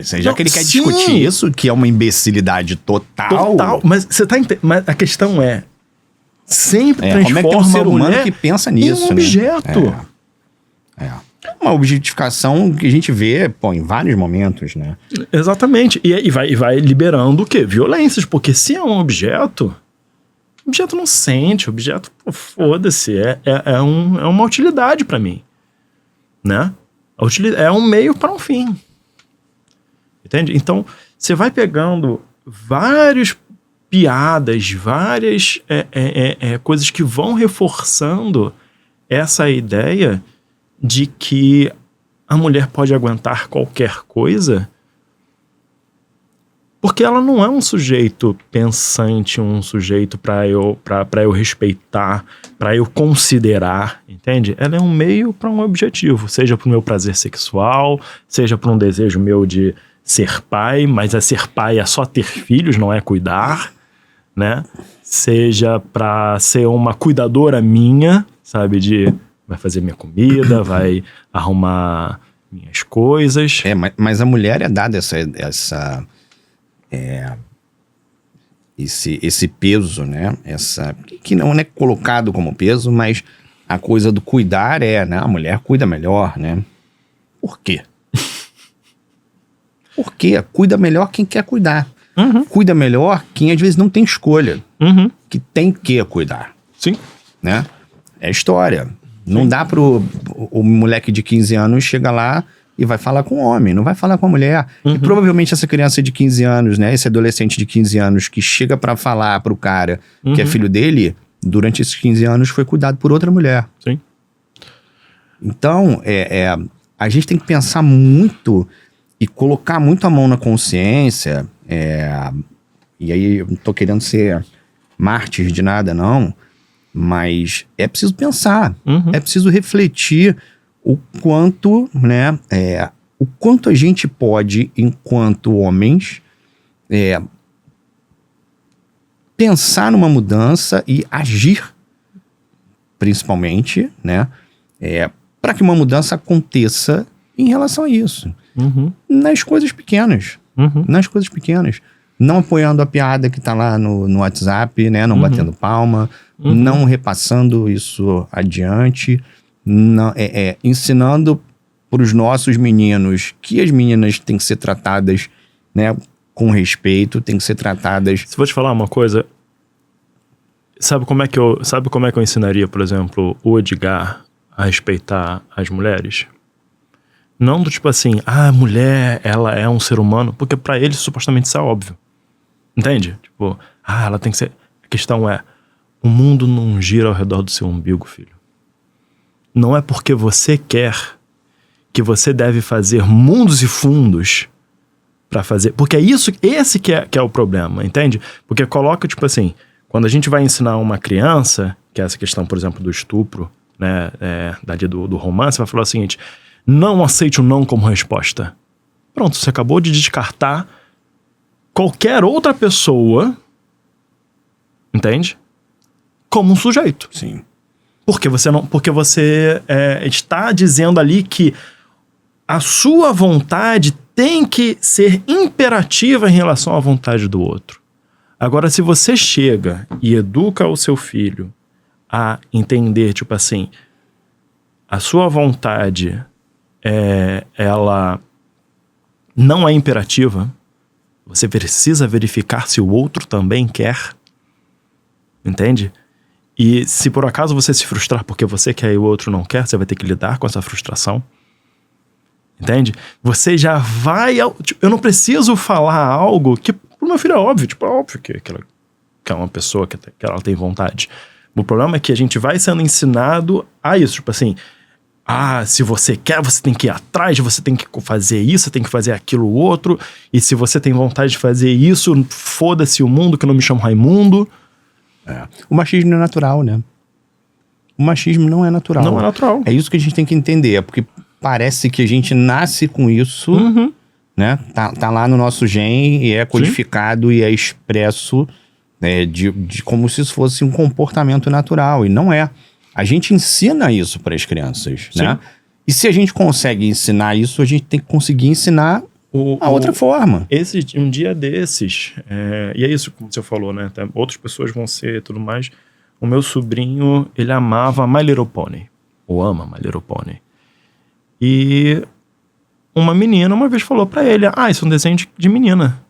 isso aí, já que ele quer discutir isso, que é uma imbecilidade total. Mas você tá entendendo? Mas a questão é, sempre transforma como é que tem um ser humano que pensa nisso, em um objeto. Né? Uma objetificação que a gente vê, em vários momentos, né? Exatamente. E vai liberando o quê? Violências, porque se é um objeto... O objeto não sente, o objeto, foda-se, é uma utilidade pra mim, né? É um meio para um fim, entende? Então, você vai pegando várias piadas, várias coisas que vão reforçando essa ideia de que a mulher pode aguentar qualquer coisa, porque ela não é um sujeito pensante, um sujeito para eu respeitar, para eu considerar, entende? Ela é um meio para um objetivo, seja para o meu prazer sexual, seja para um desejo meu de ser pai, mas ser pai é só ter filhos, não é cuidar, né? Seja para ser uma cuidadora minha, sabe? Vai fazer minha comida, vai arrumar minhas coisas. Mas a mulher é dada esse peso, né? Que não é colocado como peso, mas a coisa do cuidar né? A mulher cuida melhor, né? Por quê? Porque cuida melhor quem quer cuidar. Cuida melhor quem às vezes não tem escolha. Que tem que cuidar. Sim. Né? É história. Não dá pro o moleque de 15 anos chega lá e vai falar com o homem, não vai falar com a mulher. E provavelmente essa criança de 15 anos, né? Esse adolescente de 15 anos que chega pra falar pro cara que é filho dele, durante esses 15 anos foi cuidado por outra mulher. Sim. Então, a gente tem que pensar muito e colocar muito a mão na consciência. E aí eu não tô querendo ser mártir de nada, não. Mas é preciso pensar, é preciso refletir o quanto, né, o quanto a gente pode, enquanto homens, pensar numa mudança e agir, principalmente, né, para que uma mudança aconteça em relação a isso. Nas coisas pequenas. Nas coisas pequenas. Não apoiando a piada que tá lá no WhatsApp, né? Não batendo palma, não repassando isso adiante, não, ensinando para os nossos meninos que as meninas têm que ser tratadas, né, com respeito, têm que ser tratadas... Se vou te falar uma coisa, sabe como é que eu ensinaria, por exemplo, o Edgar a respeitar as mulheres? Não do tipo assim, a mulher, ela é um ser humano, porque pra ele supostamente isso é óbvio. Entende? Tipo, ela tem que ser... A questão é, o mundo não gira ao redor do seu umbigo, filho. Não é porque você quer que você deve fazer mundos e fundos pra fazer... Porque esse que é o problema, entende? Porque coloca, tipo assim, quando a gente vai ensinar uma criança, que é essa questão, por exemplo, do estupro, né, do romance, vai falar o seguinte, não aceite o não como resposta. Pronto, você acabou de descartar qualquer outra pessoa, entende? Como um sujeito. Sim. Porque você está dizendo ali que a sua vontade tem que ser imperativa em relação à vontade do outro. Agora, se você chega e educa o seu filho a entender, tipo assim, a sua vontade, ela não é imperativa, você precisa verificar se o outro também quer, entende? E se por acaso você se frustrar porque você quer e o outro não quer, você vai ter que lidar com essa frustração. Entende? Você já vai... eu não preciso falar algo que pro meu filho é óbvio. Tipo, é óbvio que ela é uma pessoa que ela tem vontade. O problema é que a gente vai sendo ensinado a isso. Tipo assim, se você quer, você tem que ir atrás, você tem que fazer isso, você tem que fazer aquilo outro. E se você tem vontade de fazer isso, foda-se o mundo, que eu não me chamo Raimundo. O machismo não é natural, né? O machismo não é natural. Não é natural. É isso que a gente tem que entender. É porque parece que a gente nasce com isso, né? Tá lá no nosso gene e é codificado e é expresso, né, de como se isso fosse um comportamento natural. E não é. A gente ensina isso para as crianças, né? E se a gente consegue ensinar isso, a gente tem que conseguir ensinar a outra forma. Um dia desses, e é isso como você falou, né? Outras pessoas vão ser tudo mais. O meu sobrinho, ele amava My Little Pony. Ou ama My Little Pony. E uma menina uma vez falou pra ele, isso é um desenho de menina.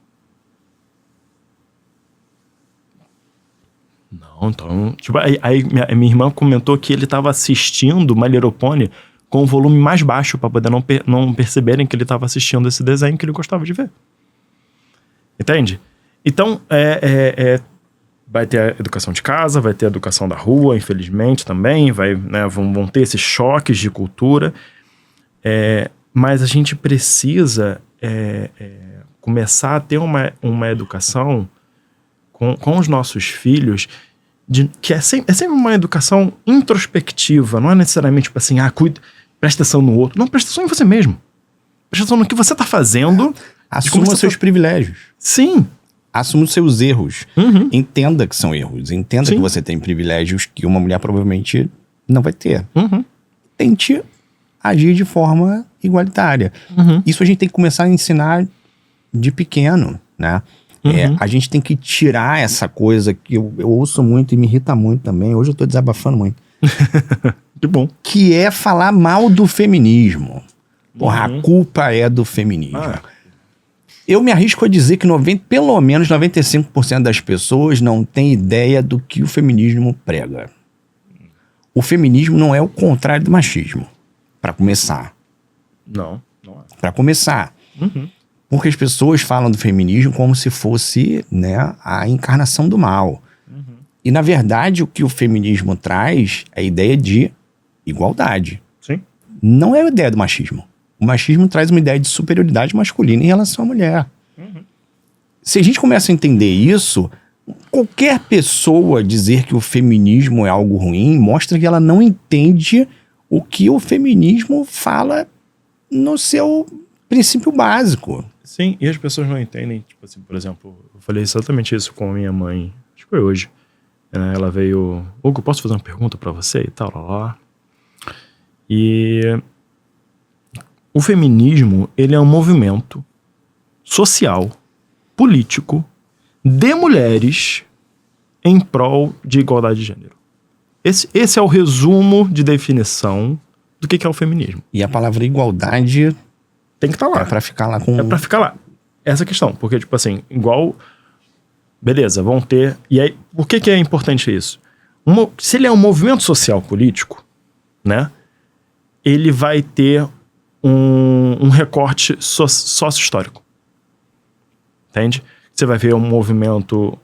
Não, então... Tipo, aí minha irmã comentou que ele tava assistindo My Little Pony com o volume mais baixo pra poder não perceberem que ele tava assistindo esse desenho que ele gostava de ver. Entende? Então, vai ter a educação de casa, vai ter a educação da rua, infelizmente, também. Vão ter esses choques de cultura. Mas a gente precisa começar a ter uma educação com os nossos filhos, que é sempre uma educação introspectiva, não é necessariamente tipo assim, presta atenção no outro. Não, presta atenção em você mesmo. Presta atenção no que você está fazendo. Assuma seus privilégios. Sim. Assuma os seus erros. Entenda que são erros. Entenda que você tem privilégios que uma mulher provavelmente não vai ter. Tente agir de forma igualitária. Isso a gente tem que começar a ensinar de pequeno, né? A gente tem que tirar essa coisa que eu ouço muito e me irrita muito também. Hoje eu tô desabafando muito. Que bom. Que é falar mal do feminismo. Porra, a culpa é do feminismo. Eu me arrisco a dizer que pelo menos 95% das pessoas não tem ideia do que o feminismo prega. O feminismo não é o contrário do machismo. Pra começar. Não é. Pra começar. Porque as pessoas falam do feminismo como se fosse, né, a encarnação do mal. E, na verdade, o que o feminismo traz é a ideia de igualdade. Sim. Não é a ideia do machismo. O machismo traz uma ideia de superioridade masculina em relação à mulher. Se a gente começa a entender isso, qualquer pessoa dizer que o feminismo é algo ruim mostra que ela não entende o que o feminismo fala no seu princípio básico. Sim, e as pessoas não entendem, tipo assim, por exemplo, eu falei exatamente isso com a minha mãe, acho que foi hoje. Ela veio, Hugo, posso fazer uma pergunta pra você e tal, lá. E o feminismo, ele é um movimento social, político, de mulheres em prol de igualdade de gênero. Esse é o resumo de definição do que é o feminismo. E a palavra igualdade tem que estar lá. É pra ficar lá com... É pra ficar lá. Essa questão. Porque, tipo assim, igual... Beleza, vão ter... E aí, por que é importante isso? Se ele é um movimento social político, né? Ele vai ter um recorte sócio-histórico. Entende? Você vai ver um movimento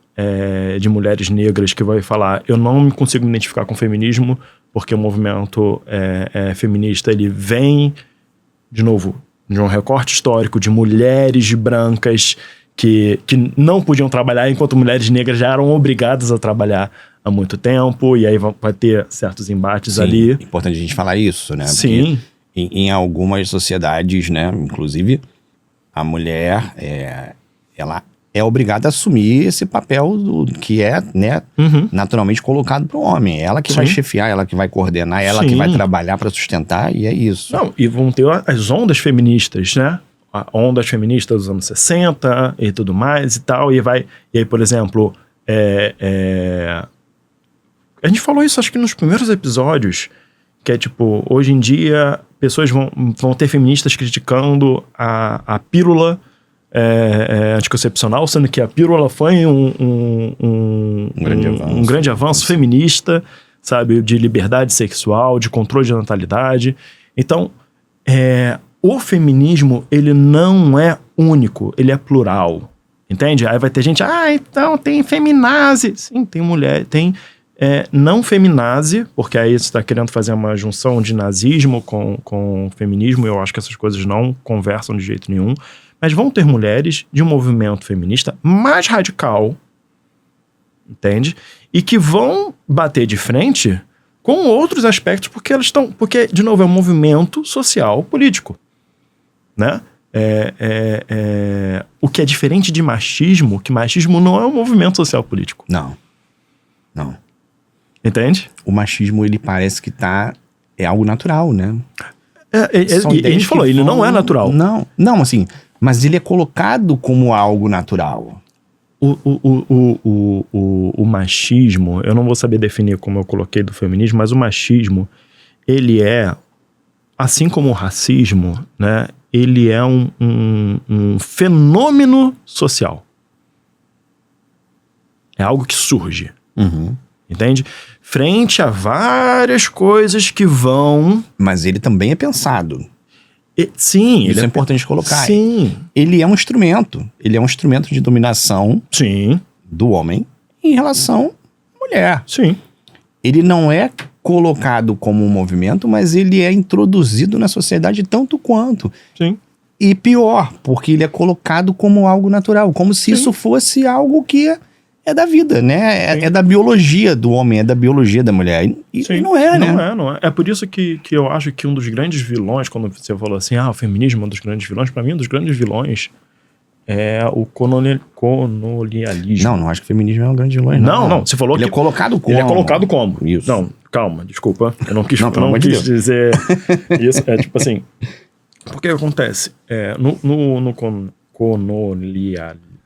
de mulheres negras que vai falar: eu não me consigo me identificar com o feminismo porque o movimento feminista, ele vem, de novo, de um recorte histórico de mulheres brancas que não podiam trabalhar, enquanto mulheres negras já eram obrigadas a trabalhar há muito tempo, e aí vai ter certos embates. Sim, ali. É importante a gente falar isso, né? Sim. Porque em algumas sociedades, né, inclusive, a mulher, ela é obrigada a assumir esse papel que é, né, naturalmente colocado para o homem. Ela que vai chefiar, ela que vai coordenar, ela que vai trabalhar para sustentar, e é isso. Não, e vão ter as ondas feministas, né? Ondas feministas dos anos 60 e tudo mais e tal, e aí, por exemplo, a gente falou isso acho que nos primeiros episódios, que é tipo, hoje em dia, pessoas vão ter feministas criticando a pílula anticoncepcional, sendo que a pílula foi um grande avanço feminista, sabe, de liberdade sexual, de controle de natalidade. Então, o feminismo, ele não é único, ele é plural, entende? Aí vai ter gente, então tem feminazi. Sim, tem mulher, tem não feminazi, porque aí você está querendo fazer uma junção de nazismo com feminismo, eu acho que essas coisas não conversam de jeito nenhum, mas vão ter mulheres de um movimento feminista mais radical, entende? E que vão bater de frente com outros aspectos, porque, de novo, é um movimento social político, né? O que é diferente de machismo, que machismo não é um movimento social político. Não. Entende? O machismo, ele parece que é algo natural, né? E a gente falou, ele não é natural. Não, assim, mas ele é colocado como algo natural. O machismo, eu não vou saber definir como eu coloquei do feminismo, mas o machismo, ele é, assim como o racismo, né? Ele é um fenômeno social. É algo que surge. Entende? Frente a várias coisas que vão... Mas ele também é pensado. Sim. Isso é importante colocar. Sim. Ele é um instrumento. Ele é um instrumento de dominação do homem em relação à mulher. Sim. Ele não é colocado como um movimento, mas ele é introduzido na sociedade tanto quanto. Sim. E pior, porque ele é colocado como algo natural, como se isso fosse algo que é da vida, né? É da biologia do homem, é da biologia da mulher. E não é, né? Não é. É por isso que eu acho que um dos grandes vilões, quando você falou assim, o feminismo é um dos grandes vilões, pra mim um dos grandes vilões é o colonialismo. Não acho que o feminismo é um grande vilão, não. Você falou ele é colocado como. Ele é colocado como. Isso. Não, calma, desculpa. Eu não quis, dizer isso. É tipo assim, porque acontece? No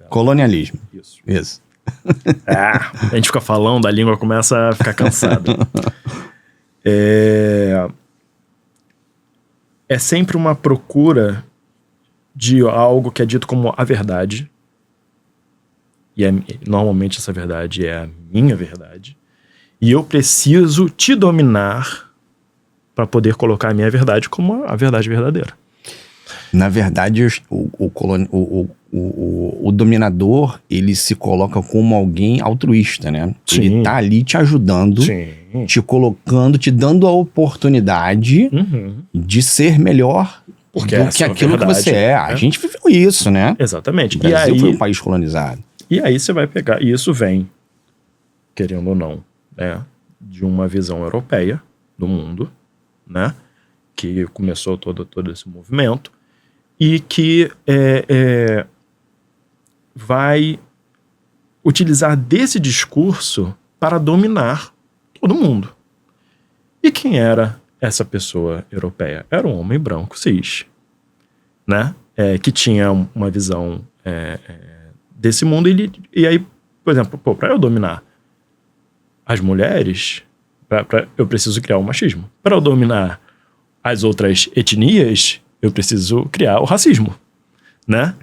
colonialismo. Isso. A gente fica falando, a língua começa a ficar cansada. É sempre uma procura de algo que é dito como a verdade. E normalmente essa verdade é a minha verdade. E eu preciso te dominar para poder colocar a minha verdade como a verdade verdadeira. Na verdade, o dominador, ele se coloca como alguém altruísta, né? Sim. Ele tá ali te ajudando, te colocando, te dando a oportunidade de ser melhor do que aquilo que você é. A gente viveu isso, né? Exatamente. O Brasil foi um país colonizado. E aí você vai pegar... E isso vem, querendo ou não, né, de uma visão europeia do mundo, né? Que começou todo esse movimento. E que vai utilizar desse discurso para dominar todo mundo. E quem era essa pessoa europeia? Era um homem branco cis, né? Que tinha uma visão desse mundo. E aí, por exemplo, para eu dominar as mulheres, eu preciso criar o machismo. Para eu dominar as outras etnias, eu preciso criar o racismo, né?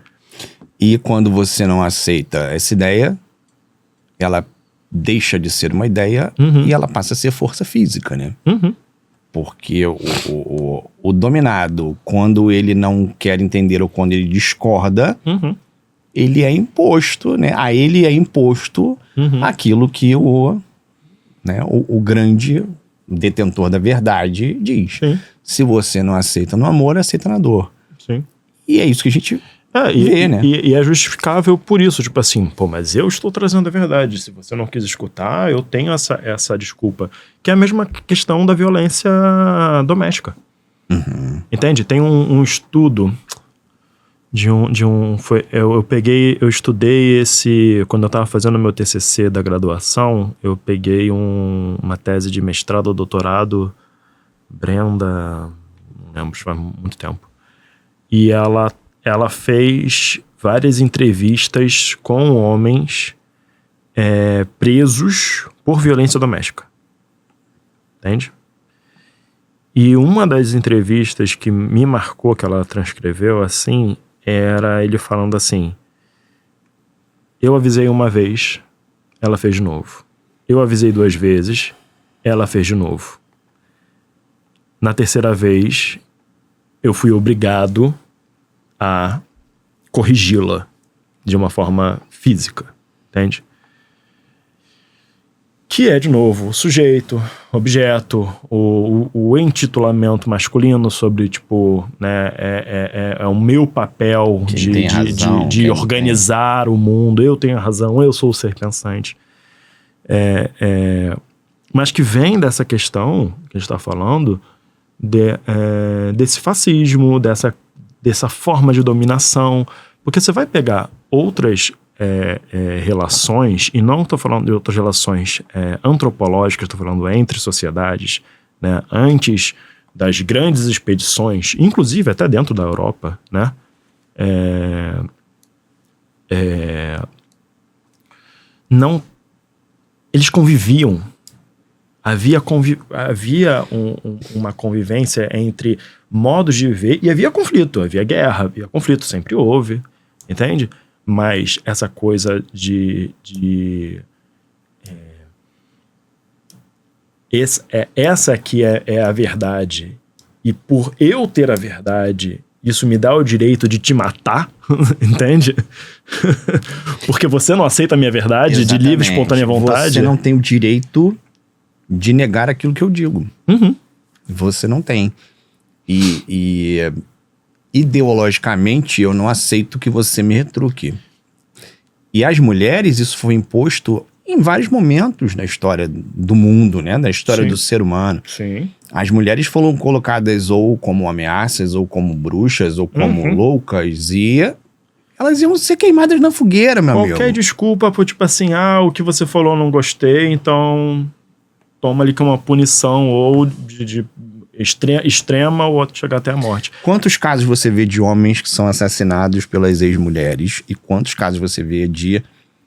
E quando você não aceita essa ideia, ela deixa de ser uma ideia e ela passa a ser força física, né? Porque o dominado, quando ele não quer entender ou quando ele discorda, ele é imposto, né? A ele é imposto aquilo que o grande detentor da verdade diz. Sim. Se você não aceita no amor, aceita na dor. Sim. E é isso que a gente vê, né? E é justificável por isso. Tipo assim, mas eu estou trazendo a verdade. Se você não quis escutar, eu tenho essa desculpa. Que é a mesma questão da violência doméstica. Entende? Tem um estudo eu estudei quando eu estava fazendo meu TCC da graduação, eu peguei uma tese de mestrado ou doutorado, Brenda, não lembro, faz muito tempo. E ela fez várias entrevistas com homens presos por violência doméstica. Entende? E uma das entrevistas que me marcou, que ela transcreveu assim, era ele falando assim: eu avisei uma vez, ela fez de novo. Eu avisei 2 vezes, ela fez de novo. Na terceira vez, eu fui obrigado a corrigi-la de uma forma física, entende? Que é, de novo, sujeito, objeto, o intitulamento masculino sobre, tipo, né, é o meu papel de organizar o mundo, eu tenho a razão, eu sou o ser pensante. Mas que vem dessa questão que a gente está falando, desse fascismo, dessa forma de dominação, porque você vai pegar outras relações, e não estou falando de outras relações antropológicas, estou falando entre sociedades, né, antes das grandes expedições, inclusive até dentro da Europa, né, eles conviviam, havia uma convivência entre modos de viver, e havia conflito, havia guerra, havia conflito, sempre houve, entende? Mas essa coisa essa aqui é a verdade, e por eu ter a verdade, isso me dá o direito de te matar, entende? Porque você não aceita a minha verdade. Exatamente. De livre, espontânea vontade. Você não tem o direito de negar aquilo que eu digo. Você não tem. E ideologicamente, eu não aceito que você me retruque. E às mulheres, isso foi imposto em vários momentos na história do mundo, né? Da história do ser humano. Sim. As mulheres foram colocadas ou como ameaças, ou como bruxas, ou como loucas, e elas iam ser queimadas na fogueira, meu amigo. Qualquer desculpa por, tipo assim, o que você falou eu não gostei, então toma ali que é uma punição, ou de extrema ou chegar até a morte. Quantos casos você vê de homens que são assassinados pelas ex-mulheres e quantos casos você vê de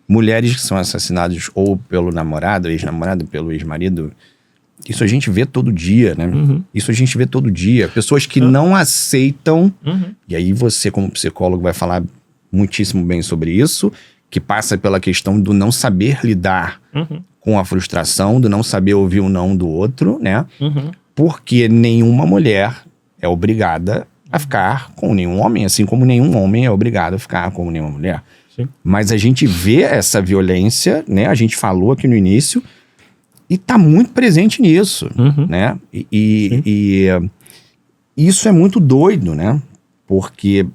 mulheres que são assassinadas ou pelo namorado, ex-namorado, pelo ex-marido? Isso a gente vê todo dia, né? Isso a gente vê todo dia. Pessoas que não aceitam, e aí você como psicólogo vai falar muitíssimo bem sobre isso, que passa pela questão do não saber lidar com a frustração, do não saber ouvir o não do outro, né? Porque nenhuma mulher é obrigada a ficar com nenhum homem, assim como nenhum homem é obrigado a ficar com nenhuma mulher. Sim. Mas a gente vê essa violência, né? A gente falou aqui no início, e tá muito presente nisso, né? E isso é muito doido, né? Porque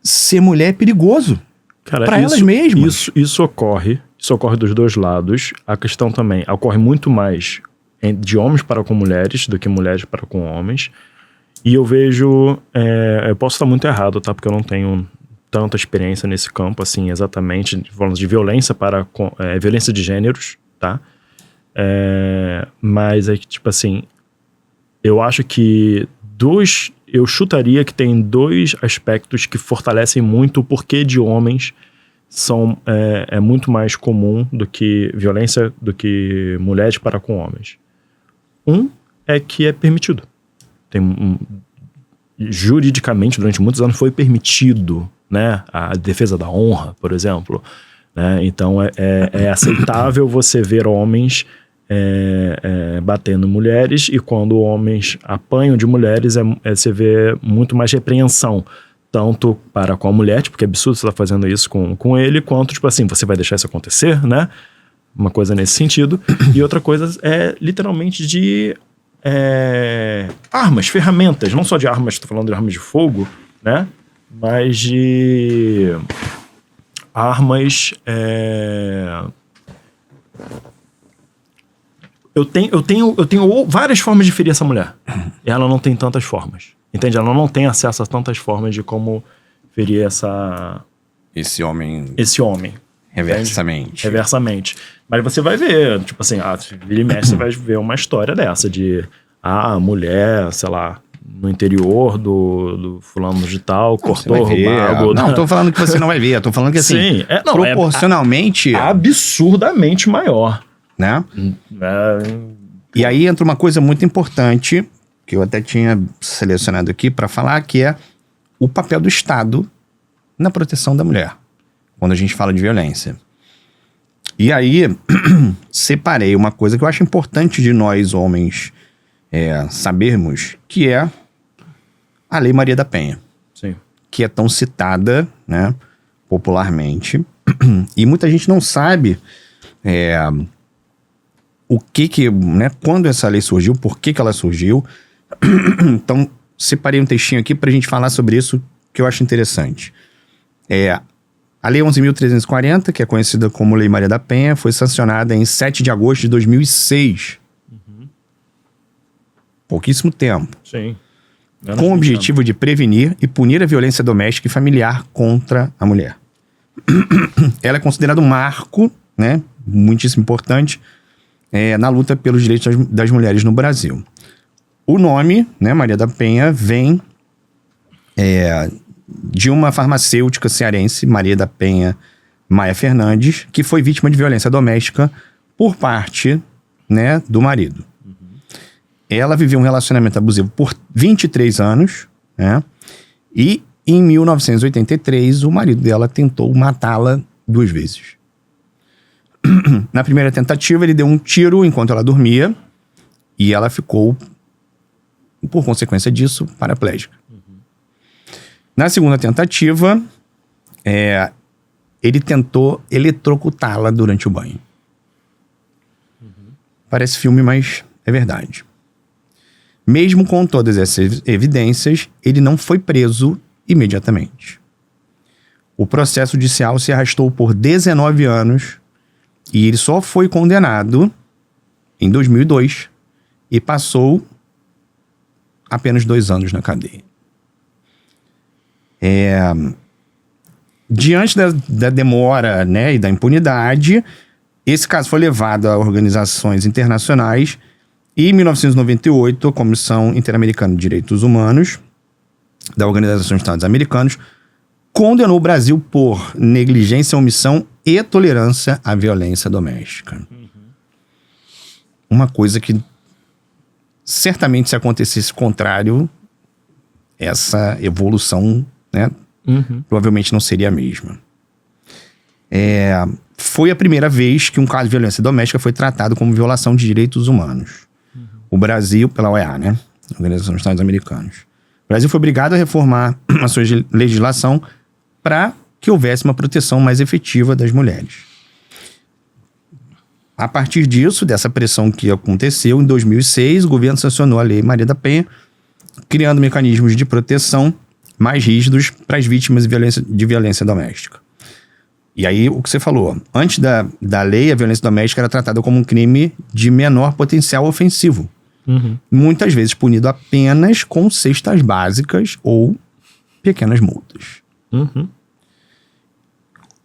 ser mulher é perigoso para elas mesmas. Isso ocorre dos dois lados. A questão também ocorre muito mais de homens para com mulheres do que mulheres para com homens. E eu vejo... eu posso estar muito errado, tá? Porque eu não tenho tanta experiência nesse campo, assim, exatamente, falando de violência violência de gêneros, tá? Mas é que, tipo assim, eu acho que eu chutaria que tem 2 aspectos que fortalecem muito o porquê de homens é muito mais comum do que violência do que mulheres para com homens. Um é que é permitido. Juridicamente, durante muitos anos, foi permitido, né, a defesa da honra, por exemplo. Né? Então, é aceitável você ver homens batendo mulheres, e quando homens apanham de mulheres, você vê muito mais repreensão, tanto para com a mulher, tipo, que é absurdo você estar fazendo isso com ele, quanto, tipo assim, você vai deixar isso acontecer, né? Uma coisa nesse sentido. E outra coisa é literalmente de armas, ferramentas, não só de armas, estou falando de armas de fogo, né? Mas de armas. Eu tenho várias formas de ferir essa mulher. E ela não tem tantas formas. Entende? Ela não tem acesso a tantas formas de como ferir esse homem. Reversamente. Reversamente. Mas você vai ver, tipo assim, vira e mexe, você vai ver uma história dessa de a mulher, sei lá, no interior do fulano de tal, cortou o bago. Não, tô falando que você não vai ver, eu tô falando que assim, proporcionalmente... absurdamente maior. Né? E aí entra uma coisa muito importante, que eu até tinha selecionado aqui para falar, que é o papel do Estado na proteção da mulher, quando a gente fala de violência. E aí, separei uma coisa que eu acho importante de nós, homens, sabermos, que é a Lei Maria da Penha. Sim. Que é tão citada, né, popularmente. E muita gente não sabe né, quando essa lei surgiu, por que ela surgiu. Então, separei um textinho aqui pra gente falar sobre isso, que eu acho interessante. A Lei 11.340, que é conhecida como Lei Maria da Penha, foi sancionada em 7 de agosto de 2006. Pouquíssimo tempo. Sim. Com o objetivo de prevenir e punir a violência doméstica e familiar contra a mulher. Ela é considerada um marco, né, muitíssimo importante, na luta pelos direitos das mulheres no Brasil. O nome, né, Maria da Penha, vem de uma farmacêutica cearense, Maria da Penha Maia Fernandes, que foi vítima de violência doméstica por parte, né, do marido. Ela viveu um relacionamento abusivo por 23 anos, né? E em 1983 o marido dela tentou matá-la 2 vezes. Na primeira tentativa ele deu um tiro enquanto ela dormia e ela ficou, por consequência disso, paraplégica. Na segunda tentativa, ele tentou eletrocutá-la durante o banho. Parece filme, mas é verdade. Mesmo com todas essas evidências, ele não foi preso imediatamente. O processo judicial se arrastou por 19 anos e ele só foi condenado em 2002 e passou apenas 2 anos na cadeia. Diante da demora, né, e da impunidade, esse caso foi levado a organizações internacionais. E em 1998, a Comissão Interamericana de Direitos Humanos, da Organização dos Estados Americanos, condenou o Brasil por negligência, omissão e tolerância à violência doméstica. Uma coisa que, certamente, se acontecesse o contrário, essa evolução, né, provavelmente não seria a mesma. Foi a primeira vez que um caso de violência doméstica foi tratado como violação de direitos humanos. O Brasil, pela OEA, né? Organização dos Estados Americanos. O Brasil foi obrigado a reformar a sua legislação para que houvesse uma proteção mais efetiva das mulheres. A partir disso, dessa pressão que aconteceu, em 2006, o governo sancionou a Lei Maria da Penha, criando mecanismos de proteção mais rígidos para as vítimas de violência doméstica. E aí, o que você falou, antes da lei, a violência doméstica era tratada como um crime de menor potencial ofensivo. Muitas vezes punido apenas com cestas básicas ou pequenas multas.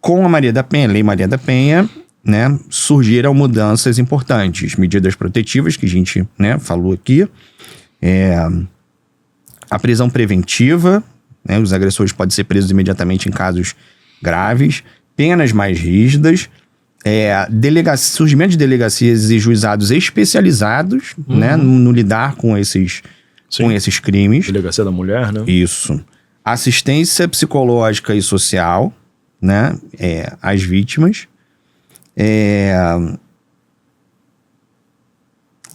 Com a Maria da Penha, Lei Maria da Penha, né, surgiram mudanças importantes, medidas protetivas que a gente, né, falou aqui, a prisão preventiva, né? Os agressores podem ser presos imediatamente em casos graves, penas mais rígidas, surgimento de delegacias e juizados especializados, né? No lidar com esses crimes. Delegacia da mulher, né? Isso. Assistência psicológica e social, né? Às vítimas.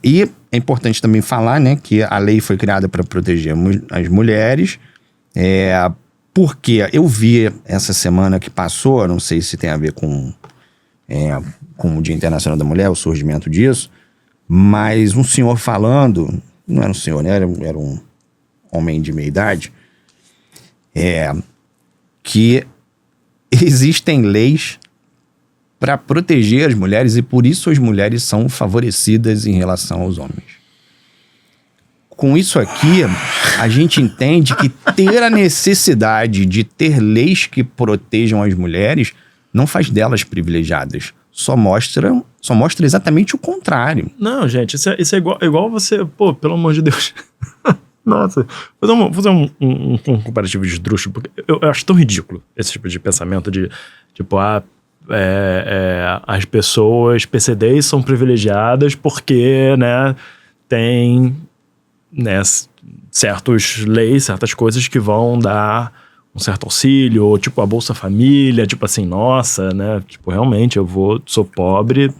E é importante também falar, né, que a lei foi criada para proteger as mulheres, porque eu vi essa semana que passou, não sei se tem a ver com o Dia Internacional da Mulher, o surgimento disso, mas um senhor falando, não era um senhor, né, era um homem de meia idade, que existem leis para proteger as mulheres e por isso as mulheres são favorecidas em relação aos homens. Com isso aqui, a gente entende que ter a necessidade de ter leis que protejam as mulheres não faz delas privilegiadas. Só mostra exatamente o contrário. Não, gente, isso é igual você... Pô, pelo amor de Deus. Nossa. Vou fazer um comparativo de esdrúxulo, porque eu acho tão ridículo esse tipo de pensamento de, tipo, as pessoas PCDs são privilegiadas porque, né, tem, né, certas leis, certas coisas que vão dar um certo auxílio, ou tipo a Bolsa Família, tipo assim, nossa, né, tipo, realmente sou pobre,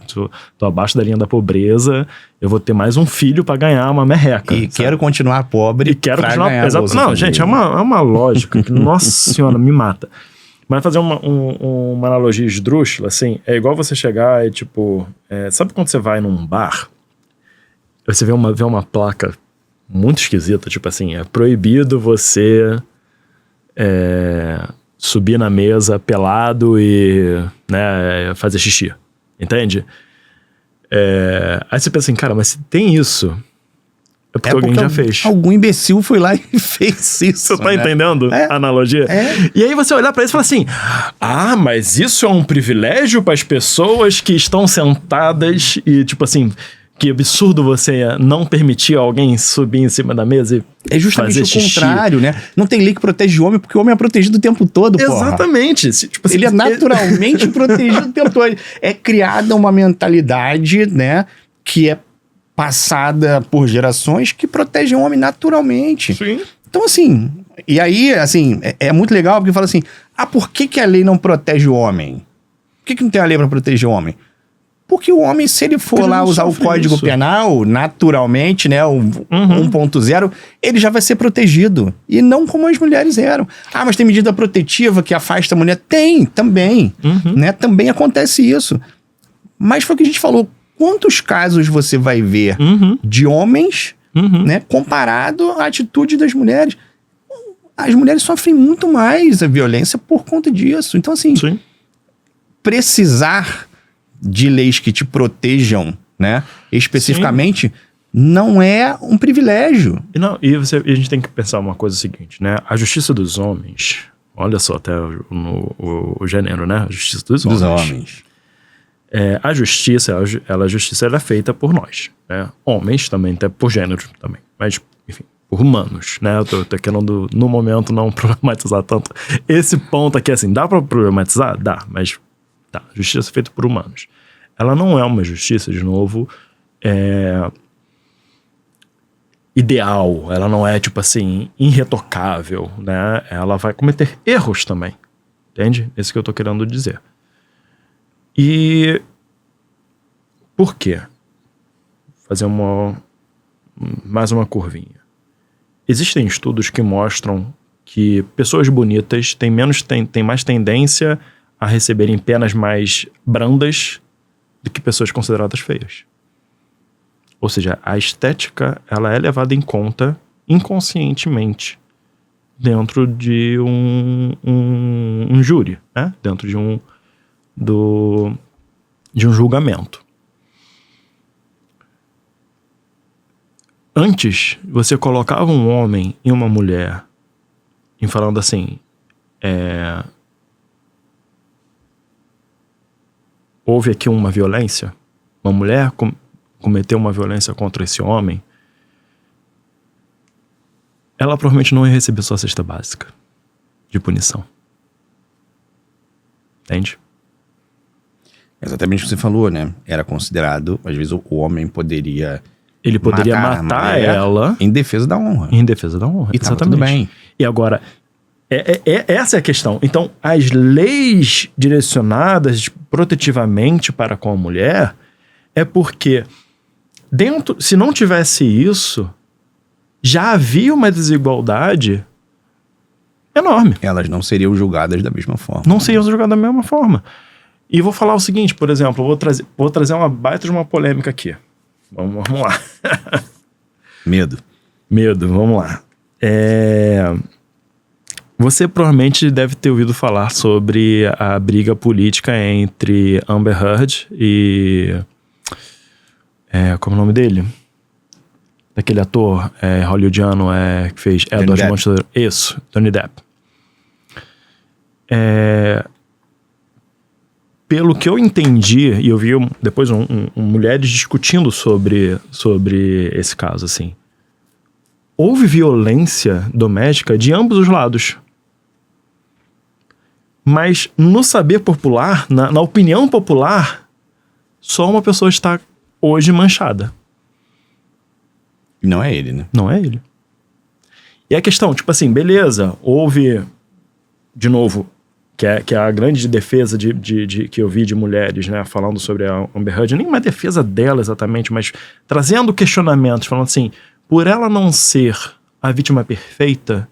tô abaixo da linha da pobreza, eu vou ter mais um filho pra ganhar uma merreca. E quero continuar pobre pra ganhar a Bolsa Não, Família. gente, é uma lógica que, nossa senhora, me mata. Mas fazer uma analogia esdrúxula, assim, é igual você chegar e, tipo... sabe quando você vai num bar? Você vê uma placa muito esquisita, tipo assim, é proibido você subir na mesa pelado e, né, fazer xixi. Entende? Aí você pensa assim, cara, mas se tem isso... É porque alguém já fez. Algum imbecil foi lá e fez isso. Você tá entendendo a analogia? E aí você olhar pra isso e falar assim, mas isso é um privilégio para as pessoas que estão sentadas e, tipo assim, que absurdo você não permitir alguém subir em cima da mesa e é justamente fazer o xixi. Contrário, né? Não tem lei que protege o homem, porque o homem é protegido o tempo todo, porra. Exatamente. Tipo assim, ele é naturalmente protegido o tempo todo. É criada uma mentalidade, né, que é passada por gerações que protegem o homem naturalmente. Sim. Então, assim, e aí, assim, é muito legal porque fala assim, por que a lei não protege o homem? Por que não tem a lei para proteger o homem? Porque o homem, se ele for lá usar o Código Penal, naturalmente, né, o 1.0, ele já vai ser protegido. E não como as mulheres eram. Mas tem medida protetiva que afasta a mulher? Tem, também. Né? Também acontece isso. Mas foi o que a gente falou. Quantos casos você vai ver de homens, né, comparado à atitude das mulheres? As mulheres sofrem muito mais a violência por conta disso. Então, assim, precisar de leis que te protejam, né, especificamente, não é um privilégio. E a gente tem que pensar uma coisa seguinte, né? A justiça dos homens, olha só até o gênero, né? A justiça dos homens. A justiça, ela é feita por nós, né? Homens também, até por gênero também, mas, enfim, por humanos, né? Eu tô querendo, no momento, não problematizar tanto esse ponto aqui, assim, dá pra problematizar? Dá, mas tá, justiça é feita por humanos. Ela não é uma justiça, de novo, ideal, ela não é, tipo assim, irretocável, né? Ela vai cometer erros também, entende? Esse que eu tô querendo dizer. E por quê? Fazer mais uma curvinha. Existem estudos que mostram que pessoas bonitas têm mais tendência a receberem penas mais brandas do que pessoas consideradas feias. Ou seja, a estética, ela é levada em conta inconscientemente dentro de um júri, né? Dentro de um julgamento. Antes, você colocava um homem e uma mulher em falando assim, houve aqui uma violência, uma mulher cometeu uma violência contra esse homem, ela provavelmente não ia receber sua cesta básica de punição. Entende? Exatamente o que você falou, né? Era considerado, às vezes o homem poderia... Ele poderia matar ela em defesa da honra. Em defesa da honra, e exatamente. Tudo bem. E agora, essa é a questão. Então, as leis direcionadas protetivamente para com a mulher é porque se não tivesse isso, já havia uma desigualdade enorme. Elas não seriam julgadas da mesma forma. Não seriam julgadas da mesma forma. E vou falar o seguinte, por exemplo, vou trazer uma baita de uma polêmica aqui. Vamos lá. Medo, vamos lá. Você provavelmente deve ter ouvido falar sobre a briga política entre Amber Heard e... como é o nome dele? Daquele ator hollywoodiano que fez Edward Monstro. Isso, Johnny Depp. Pelo que eu entendi, e eu vi depois mulheres discutindo sobre esse caso, assim. Houve violência doméstica de ambos os lados. Mas no saber popular, na opinião popular, só uma pessoa está hoje manchada. Não é ele, né? Não é ele. E a questão, tipo assim, beleza, houve, de novo, que é a grande defesa que eu vi de mulheres, né, falando sobre a Amber Heard, nem uma defesa dela exatamente, mas trazendo questionamentos, falando assim, por ela não ser a vítima perfeita,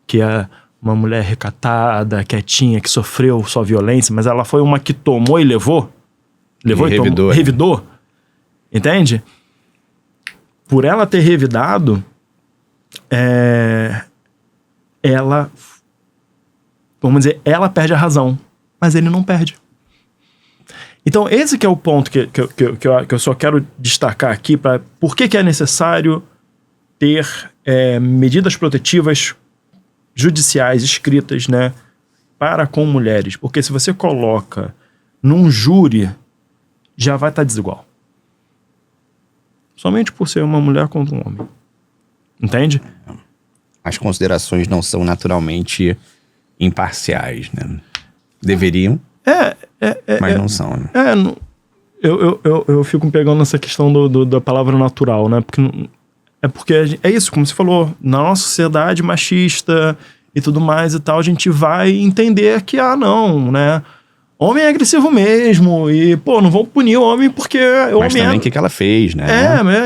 que é uma mulher recatada, quietinha, que sofreu só violência, mas ela foi uma que tomou e levou e revidou, entende? Por ela ter revidado, ela... Vamos dizer, ela perde a razão, mas ele não perde. Então, esse que é o ponto que eu só quero destacar aqui, por que é necessário ter medidas protetivas judiciais escritas, né, para com mulheres. Porque se você coloca num júri, já vai estar desigual. Somente por ser uma mulher contra um homem. Entende? As considerações não são naturalmente... imparciais, né? Deveriam, mas não são, né? Eu fico pegando essa questão da palavra natural, né? Porque é isso, como você falou, na nossa sociedade machista e tudo mais e tal, a gente vai entender que, não, né? Homem é agressivo mesmo e, não vão punir o homem porque o mas homem também o que ela fez, né?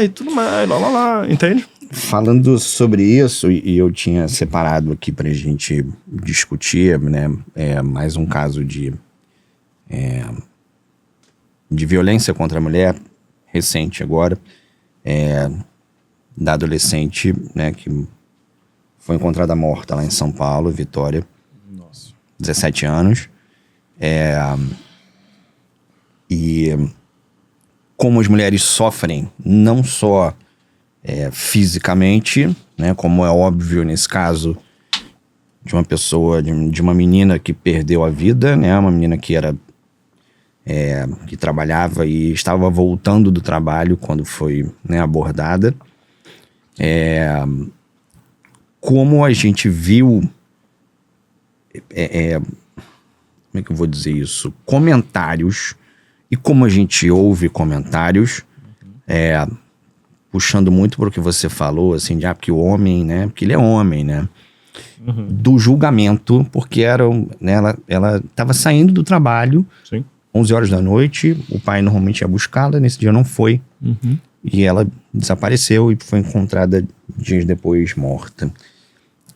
E tudo mais, lá, entende? Falando sobre isso, e eu tinha separado aqui pra gente discutir, né, mais um caso de violência contra a mulher, recente agora, da adolescente, né, que foi encontrada morta lá em São Paulo, Vitória. Nossa. 17 anos. E como as mulheres sofrem, não só... fisicamente, né, como é óbvio nesse caso de uma pessoa, de uma menina que perdeu a vida, né, uma menina que era que trabalhava e estava voltando do trabalho quando foi, né, abordada. Como a gente viu, como é que eu vou dizer isso? Comentários, e como a gente ouve comentários, puxando muito para o que você falou, assim, porque o homem, né? Porque ele é homem, né? Uhum. Do julgamento, porque né, ela estava saindo do trabalho, sim, 11 horas da noite, o pai normalmente ia buscá-la, nesse dia não foi, uhum, e ela desapareceu e foi encontrada dias depois morta.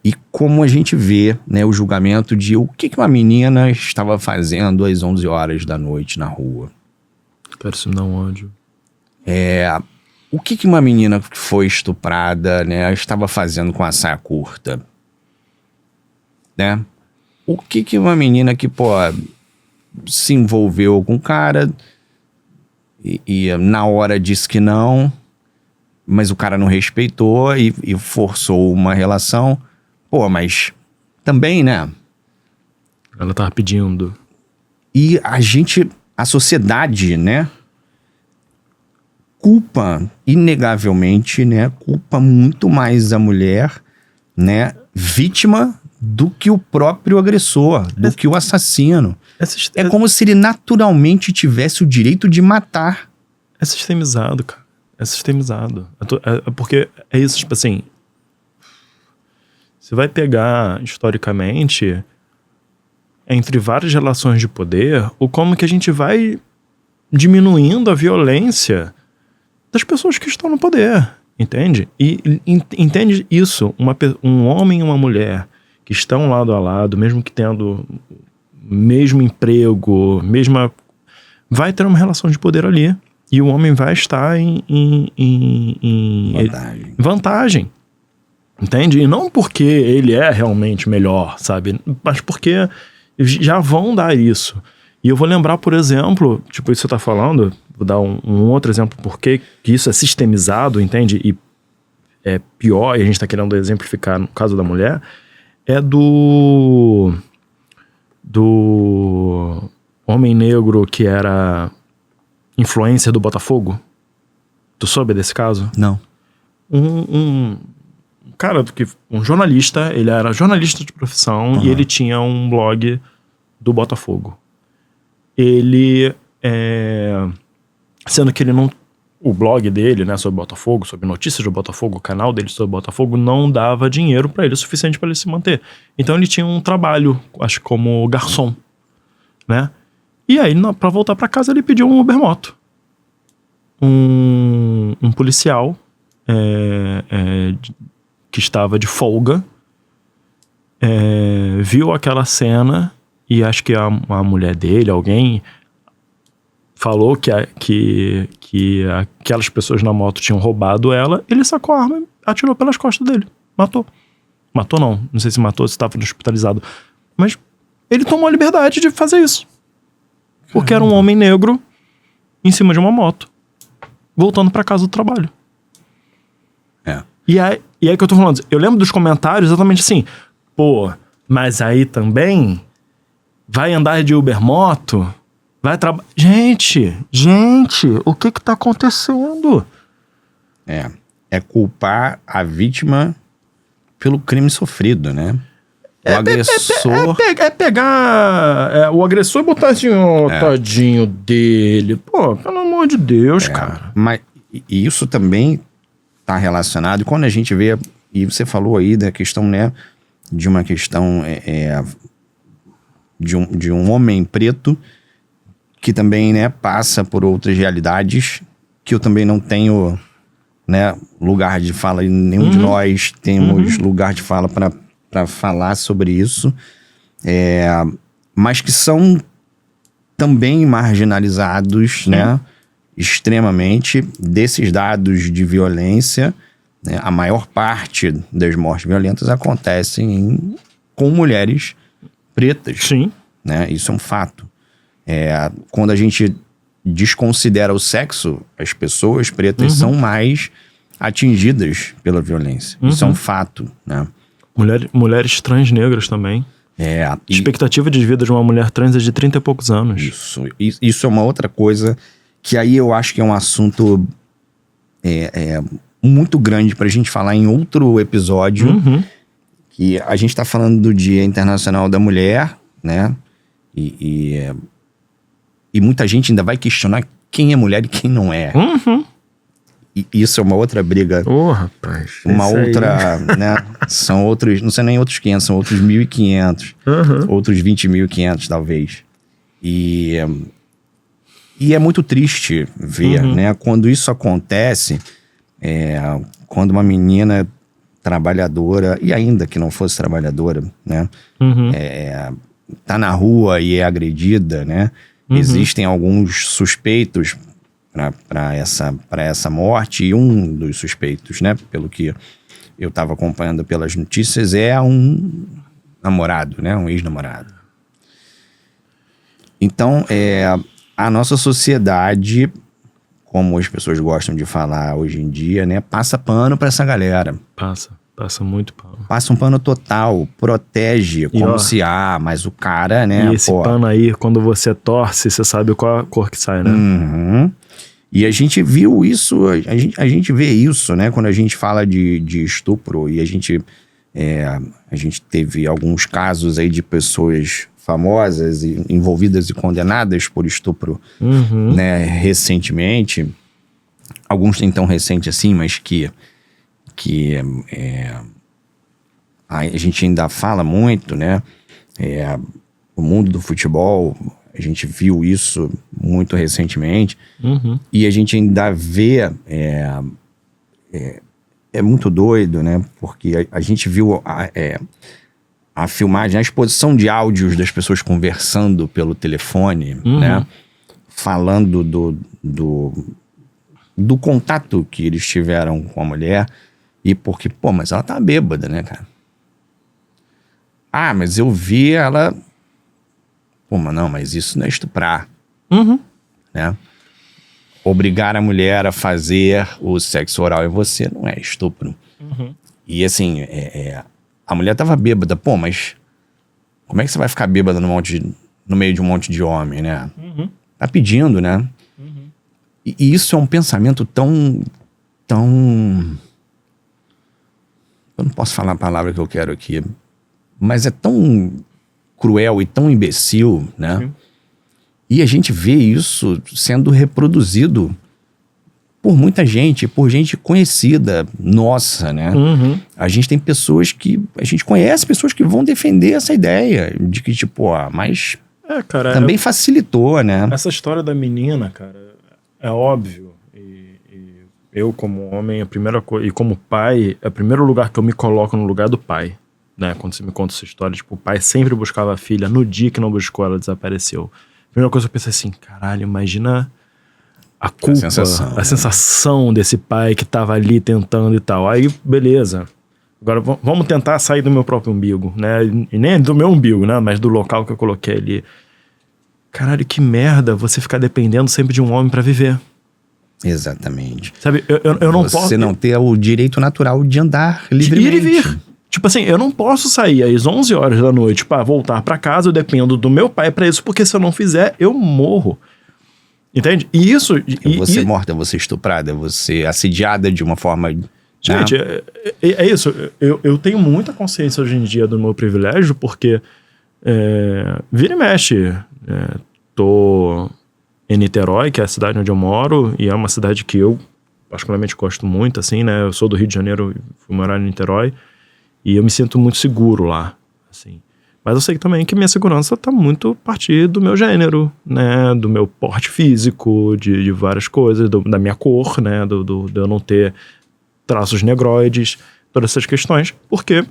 E como a gente vê, né, o julgamento de o que uma menina estava fazendo às 11 horas da noite na rua. Cara, isso me dá um ódio. O que uma menina que foi estuprada, né, estava fazendo com a saia curta? Né? O que uma menina que, se envolveu com o cara e na hora disse que não, mas o cara não respeitou e forçou uma relação. Mas também, né? Ela tava pedindo. E a sociedade, né? Culpa, inegavelmente, né? Culpa muito mais a mulher né, vítima do que o próprio agressor, do que o assassino. É como se ele naturalmente tivesse o direito de matar. É sistemizado, cara. É sistemizado. Porque é isso, tipo assim... Você vai pegar, historicamente, entre várias relações de poder, o como que a gente vai diminuindo a violência das pessoas que estão no poder, entende? E entende isso, um homem e uma mulher que estão lado a lado, mesmo que tendo mesmo emprego, vai ter uma relação de poder ali. E o homem vai estar em vantagem. Entende? E não porque ele é realmente melhor, sabe? Mas porque já vão dar isso. E eu vou lembrar, por exemplo, tipo, isso que você tá falando, vou dar um outro exemplo porque que isso é sistemizado, entende? E é pior, e a gente tá querendo exemplificar no caso da mulher, é do homem negro que era influencer do Botafogo. Tu soube desse caso? Não. Cara, um jornalista, ele era jornalista de profissão e ele tinha um blog do Botafogo. Ele, sendo que ele não... O blog dele, né, sobre Botafogo, sobre notícias do Botafogo, o canal dele sobre Botafogo, não dava dinheiro pra ele, o suficiente pra ele se manter. Então ele tinha um trabalho, acho que como garçom, né? E aí, pra voltar pra casa, ele pediu um Ubermoto. Um policial que estava de folga, viu aquela cena e acho que a mulher dele, alguém, falou que aquelas pessoas na moto tinham roubado ela, ele sacou a arma e atirou pelas costas dele. Matou. Matou não sei se matou, se estava hospitalizado. Mas ele tomou a liberdade de fazer isso. Porque era um homem negro em cima de uma moto, voltando pra casa do trabalho. E aí que eu tô falando, eu lembro dos comentários exatamente assim, pô, mas aí também vai andar de Ubermoto, vai trabalhar... Gente, o que tá acontecendo? É culpar a vítima pelo crime sofrido, né? O agressor... É pegar o agressor e botar assim, tadinho dele. Pô, pelo amor de Deus, cara. Mas isso também tá relacionado, quando a gente vê, e você falou aí da questão, né, de uma questão de um homem preto que também, né, passa por outras realidades que eu também não tenho, né, lugar de fala, e nenhum de nós temos lugar de fala para falar sobre isso, mas que são também marginalizados, né, extremamente desses dados de violência, né? A maior parte das mortes violentas acontecem com mulheres pretas. Sim. Né? Isso é um fato. Quando a gente desconsidera o sexo, as pessoas pretas são mais atingidas pela violência. Isso é um fato. Né? Mulheres trans negras também. A expectativa de vida de uma mulher trans é de 30 e poucos anos. Isso é uma outra coisa que aí eu acho que é um assunto muito grande pra gente falar em outro episódio. Que a gente tá falando do Dia Internacional da Mulher, né? E muita gente ainda vai questionar quem é mulher e quem não é. E isso é uma outra briga. Rapaz. Uma outra, né? São outros, não sei nem outros 500, são outros 1.500. Outros 20.500, talvez. E é muito triste ver, né? Quando isso acontece, quando uma menina trabalhadora, e ainda que não fosse trabalhadora, né? Tá na rua e é agredida, né? Existem alguns suspeitos para essa morte, e um dos suspeitos, né? Pelo que eu estava acompanhando pelas notícias, é um namorado, né? Um ex-namorado. Então, a nossa sociedade, como as pessoas gostam de falar hoje em dia, né? Passa pano para essa galera. Passa muito pano. Passa um pano total, protege, como se, mas o cara, né? E esse pano aí, quando você torce, você sabe qual a cor que sai, né? E a gente viu isso, a gente vê isso, né? Quando a gente fala de estupro e a gente A gente teve alguns casos aí de pessoas famosas envolvidas e condenadas por estupro, né, recentemente. Alguns nem tão recente assim, mas que a gente ainda fala muito, né? O mundo do futebol, a gente viu isso muito recentemente. E a gente ainda vê... É muito doido, né? Porque a gente viu a filmagem, a exposição de áudios das pessoas conversando pelo telefone, né? Falando do contato que eles tiveram com a mulher. E porque, mas ela tá bêbada, né, cara? Mas eu vi ela... mas não, mas isso não é estuprar. Né? Obrigar a mulher a fazer o sexo oral em você não é estupro. E assim, a mulher tava bêbada. Mas como é que você vai ficar bêbada no meio de um monte de homem, né? Tá pedindo, né? E isso é um pensamento tão... Eu não posso falar a palavra que eu quero aqui, mas é tão cruel e tão imbecil, né? E a gente vê isso sendo reproduzido por muita gente, por gente conhecida, nossa, né? A gente tem pessoas que... A gente conhece pessoas que vão defender essa ideia de que, mas cara, também facilitou, né? Essa história da menina, cara, é óbvio. E eu, como homem, a primeira coisa... E como pai, é o primeiro lugar que eu me coloco no lugar do pai, né? Quando você me conta essa história, o pai sempre buscava a filha, no dia que não buscou, ela desapareceu. A primeira coisa que eu pensei assim, caralho, imagina a culpa, a sensação desse pai que tava ali tentando e tal. Aí, beleza. Agora vamos tentar sair do meu próprio umbigo, né? E nem do meu umbigo, né? Mas do local que eu coloquei ali. Caralho, que merda você ficar dependendo sempre de um homem pra viver. Exatamente. Sabe, eu não posso... Você não ter o direito natural de andar livremente. De ir e vir. Assim, eu não posso sair às 11 horas da noite pra voltar pra casa, eu dependo do meu pai pra isso, porque se eu não fizer, eu morro. Entende? E isso... Você morta, você estuprada, você assediada de uma forma... Gente, né? é isso. Eu tenho muita consciência hoje em dia do meu privilégio, porque vira e mexe. Tô em Niterói, que é a cidade onde eu moro, e é uma cidade que eu particularmente gosto muito, assim, né? Eu sou do Rio de Janeiro, fui morar em Niterói, e eu me sinto muito seguro lá, assim. Mas eu sei também que minha segurança tá muito a partir do meu gênero, né? Do meu porte físico, de várias coisas, da minha cor, né? De eu não ter traços negroides, todas essas questões. Porque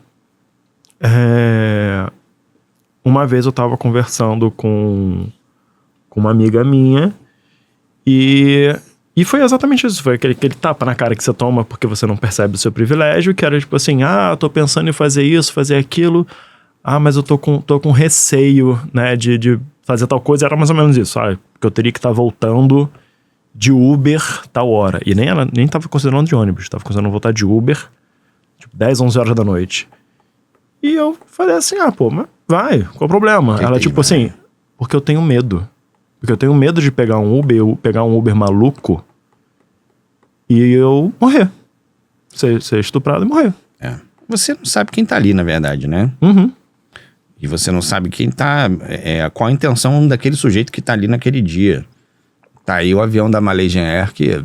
uma vez eu tava conversando com uma amiga minha e foi exatamente isso. Foi aquele tapa na cara que você toma porque você não percebe o seu privilégio, que era tipo assim, eu tô pensando em fazer isso, fazer aquilo, mas eu tô com receio, né, de fazer tal coisa. Era mais ou menos isso, porque eu teria que estar voltando de Uber tal hora. E nem tava considerando de ônibus, tava considerando voltar de Uber, tipo 10, 11 horas da noite. E eu falei assim, mas vai, qual o problema? Ela tipo assim, porque eu tenho medo. Porque eu tenho medo de pegar um Uber maluco e eu morrer. Ser estuprado e morrer. Você não sabe quem tá ali, na verdade, né? E você não sabe quem tá... qual a intenção daquele sujeito que tá ali naquele dia. Tá aí o avião da Malaysian Air que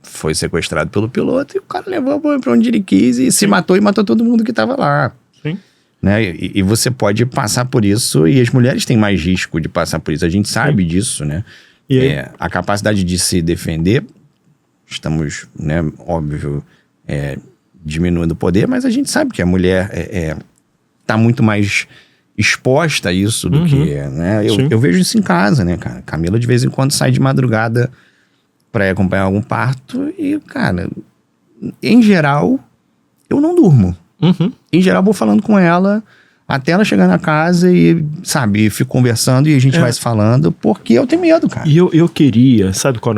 foi sequestrado pelo piloto e o cara levou pra onde ele quis e se matou e matou todo mundo que tava lá. Sim. Né? E você pode passar por isso, e as mulheres têm mais risco de passar por isso. A gente sabe disso, né? E a capacidade de se defender, estamos, né, óbvio, diminuindo o poder, mas a gente sabe que a mulher tá muito mais exposta a isso do que, né? Eu vejo isso em casa, né, cara? Camila de vez em quando sai de madrugada pra ir acompanhar algum parto e, cara, em geral, eu não durmo. Em geral, vou falando com ela até ela chegar na casa e, sabe, fico conversando e a gente vai se falando, porque eu tenho medo, cara. E eu queria, sabe qual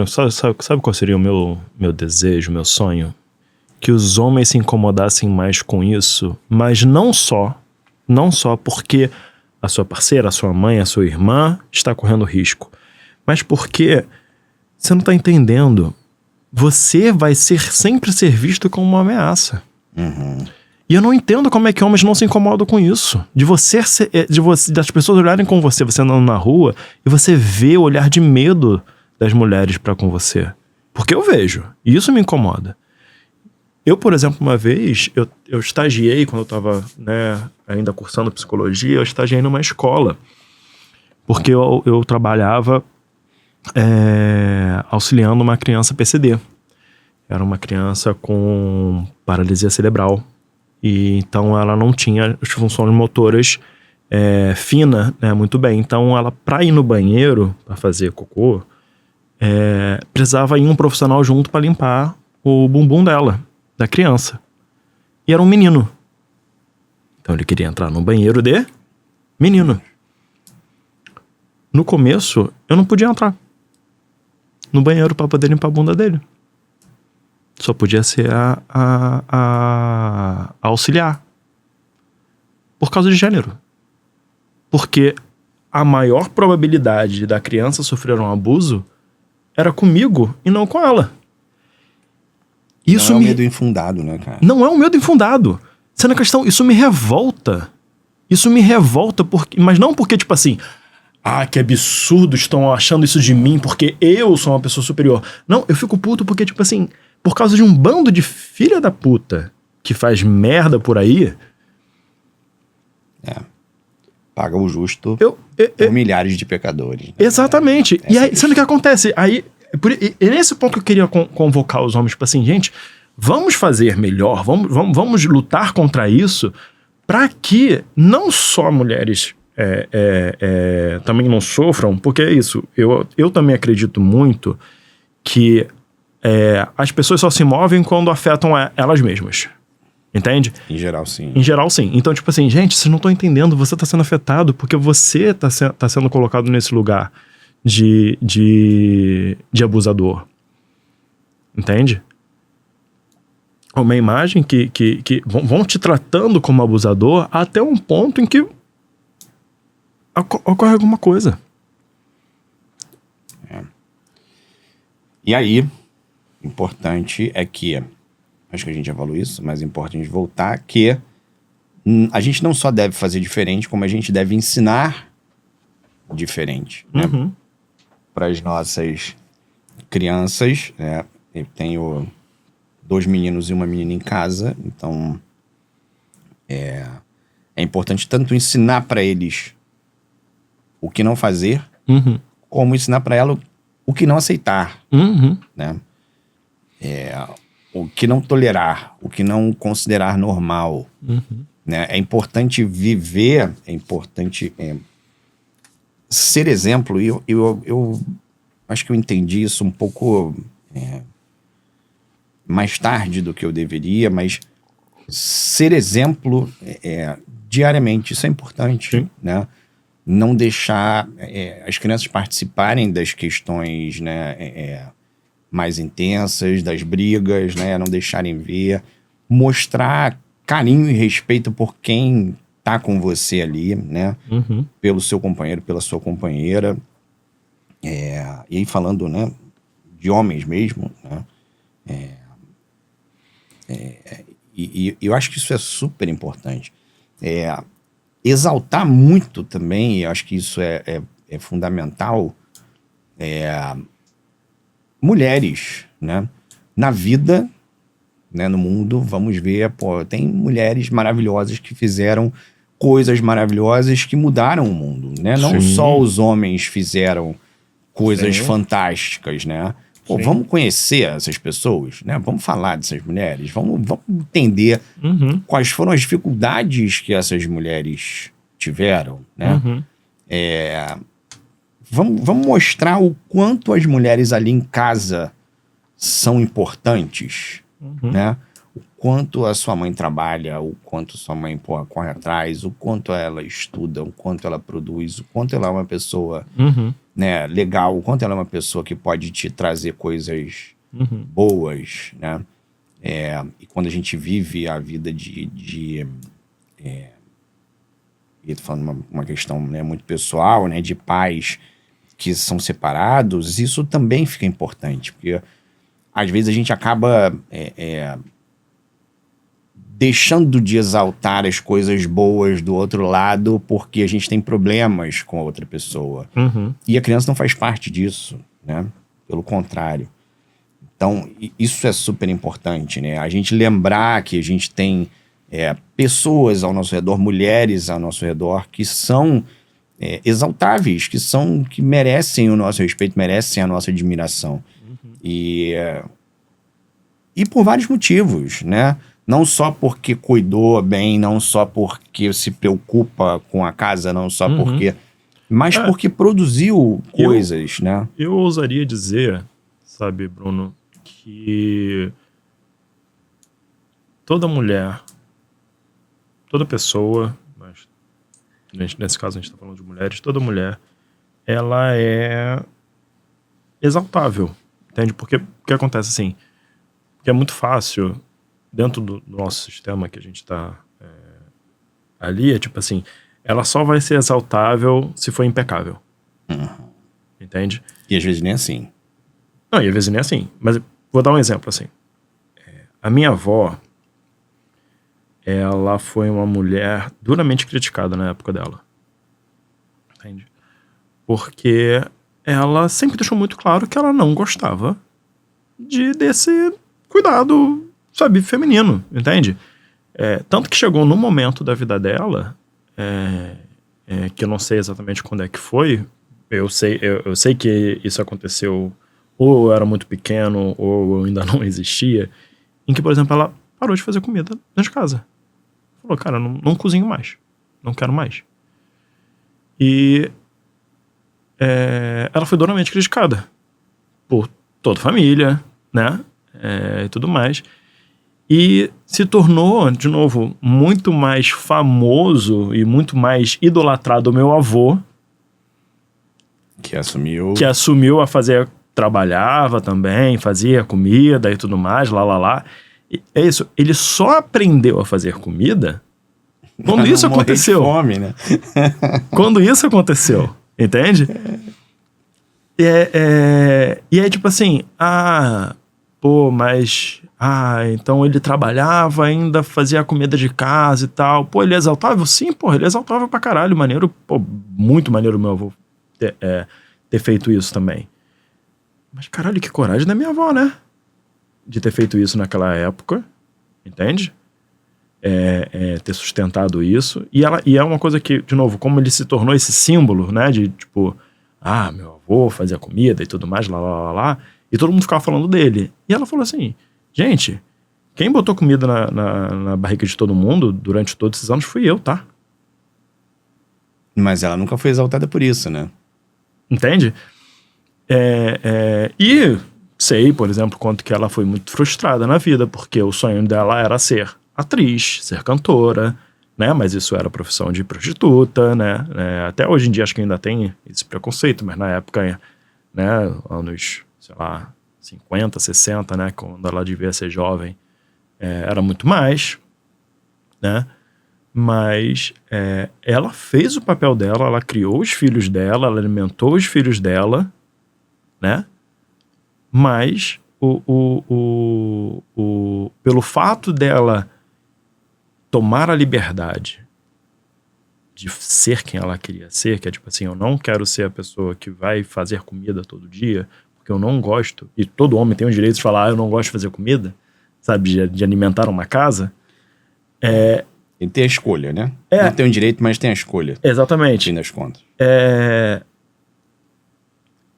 seria o meu desejo, meu sonho? Que os homens se incomodassem mais com isso, mas não só porque a sua parceira, a sua mãe, a sua irmã está correndo risco, mas porque você não está entendendo, você vai sempre ser visto como uma ameaça. E eu não entendo como é que homens não se incomodam com isso. Das pessoas olharem com você andando na rua, e você vê o olhar de medo das mulheres para com você. Porque eu vejo. E isso me incomoda. Eu, por exemplo, uma vez, eu estagiei, quando eu estava, né, ainda cursando psicologia, eu estagiei numa escola. Porque eu trabalhava auxiliando uma criança PCD. Era uma criança com paralisia cerebral. E então ela não tinha as funções motoras finas, né, muito bem. Então ela, para ir no banheiro, para fazer cocô, precisava ir um profissional junto para limpar o bumbum dela, da criança. E era um menino. Então ele queria entrar no banheiro de menino. No começo, eu não podia entrar no banheiro para poder limpar a bunda dele. Só podia ser a auxiliar. Por causa de gênero. Porque a maior probabilidade da criança sofrer um abuso era comigo e não com ela. Isso não é um medo infundado, né, cara? Não é um medo infundado. Sendo a questão, isso me revolta. Mas não porque, tipo assim, que absurdo, estão achando isso de mim porque eu sou uma pessoa superior. Não, eu fico puto porque, tipo assim, por causa de um bando de filha da puta que faz merda por aí. Paga o justo por milhares de pecadores. Né? Exatamente. E aí, sendo que acontece, aí, é nesse ponto que eu queria convocar os homens, tipo assim, gente, vamos fazer melhor, vamos lutar contra isso, para que não só mulheres também não sofram, porque é isso, eu também acredito muito que as pessoas só se movem quando afetam elas mesmas. Entende? Em geral, sim. Em geral, sim. Então, tipo assim, gente, vocês não estão entendendo, você está sendo afetado porque você tá sendo colocado nesse lugar de abusador. Entende? Uma imagem que vão te tratando como abusador até um ponto em que ocorre alguma coisa. E aí, importante é que, acho que a gente já falou isso, mas é importante a gente voltar, que a gente não só deve fazer diferente, como a gente deve ensinar diferente, né? Para as nossas crianças, né? Eu tenho 2 meninos e uma menina em casa, então é importante tanto ensinar para eles o que não fazer, como ensinar para ela o que não aceitar, né? O que não tolerar, o que não considerar normal, né? É importante viver, é importante ser exemplo. E eu acho que eu entendi isso um pouco mais tarde do que eu deveria, mas ser exemplo diariamente, isso é importante, né? Não deixar as crianças participarem das questões, né, mais intensas, das brigas, né? Não deixarem ver, mostrar carinho e respeito por quem tá com você ali, né? Pelo seu companheiro, pela sua companheira. E aí falando, né, de homens mesmo, né? E eu acho que isso é super importante. Exaltar muito também, eu acho que isso é fundamental, mulheres, né? Na vida, né, no mundo, vamos ver, tem mulheres maravilhosas que fizeram coisas maravilhosas que mudaram o mundo, né? Não só os homens fizeram coisas fantásticas, né? Vamos conhecer essas pessoas, né? Vamos falar dessas mulheres, vamos entender quais foram as dificuldades que essas mulheres tiveram, né? Vamos mostrar o quanto as mulheres ali em casa são importantes, né? O quanto a sua mãe trabalha, o quanto sua mãe corre atrás, o quanto ela estuda, o quanto ela produz, o quanto ela é uma pessoa né, legal, o quanto ela é uma pessoa que pode te trazer coisas boas, né? E quando a gente vive a vida e tô falando uma questão, né, muito pessoal, né, de pais que são separados, isso também fica importante, porque às vezes a gente acaba deixando de exaltar as coisas boas do outro lado porque a gente tem problemas com a outra pessoa. E a criança não faz parte disso, né? Pelo contrário. Então, isso é super importante, né? A gente lembrar que a gente tem pessoas ao nosso redor, mulheres ao nosso redor, que são exaltáveis, que merecem o nosso respeito, merecem a nossa admiração. E por vários motivos, né? Não só porque cuidou bem, não só porque se preocupa com a casa, não só porque... Mas porque produziu coisas, né? Eu ousaria dizer, sabe, Bruno, que toda mulher, toda pessoa, mas nesse caso a gente está falando de mulheres, toda mulher, ela é exaltável, entende? Porque o que acontece assim, que é muito fácil, dentro do nosso sistema que a gente está ali, é tipo assim, ela só vai ser exaltável se for impecável. Entende? E às vezes nem assim. Não, e às vezes nem assim. Mas vou dar um exemplo assim. A minha avó, ela foi uma mulher duramente criticada na época dela. Entende? Porque ela sempre deixou muito claro que ela não gostava desse cuidado, sabe, feminino, entende? Tanto que chegou no momento da vida dela, que eu não sei exatamente quando é que foi, eu sei que isso aconteceu ou eu era muito pequeno ou eu ainda não existia, em que, por exemplo, ela parou de fazer comida dentro de casa. Falou, cara, não cozinho mais, não quero mais. E ela foi duramente criticada por toda a família, né? E tudo mais. E se tornou, de novo, muito mais famoso e muito mais idolatrado o meu avô. Que assumiu. Que assumiu a fazer, trabalhava também, fazia comida e tudo mais, lá. E é isso, ele só aprendeu a fazer comida quando isso aconteceu. Fome, né? Quando isso aconteceu, entende? E aí, tipo assim, então ele trabalhava, ainda fazia a comida de casa e tal. Pô, ele é exaltável? Sim, pô, ele é exaltável pra caralho, maneiro. Pô, muito maneiro meu avô ter feito isso também. Mas caralho, que coragem da minha avó, né? De ter feito isso naquela época, entende? Ter sustentado isso. E é uma coisa que, de novo, como ele se tornou esse símbolo, né? De tipo, meu avô fazia comida e tudo mais, lá. E todo mundo ficava falando dele. E ela falou assim, gente, quem botou comida na barriga de todo mundo durante todos esses anos fui eu, tá? Mas ela nunca foi exaltada por isso, né? Entende? E sei, por exemplo, quanto que ela foi muito frustrada na vida, porque o sonho dela era ser atriz, ser cantora, né? Mas isso era profissão de prostituta, né? Até hoje em dia acho que ainda tem esse preconceito, mas na época, né, anos, sei lá, 50, 60, né, quando ela devia ser jovem, era muito mais, né? Mas ela fez o papel dela, ela criou os filhos dela, ela alimentou os filhos dela, né? Mas pelo fato dela tomar a liberdade de ser quem ela queria ser, que é tipo assim, eu não quero ser a pessoa que vai fazer comida todo dia, porque eu não gosto, e todo homem tem o direito de falar, eu não gosto de fazer comida, sabe, de alimentar uma casa. Ele tem a escolha, né? Não tem o direito, mas tem a escolha. Exatamente. No fim das contas.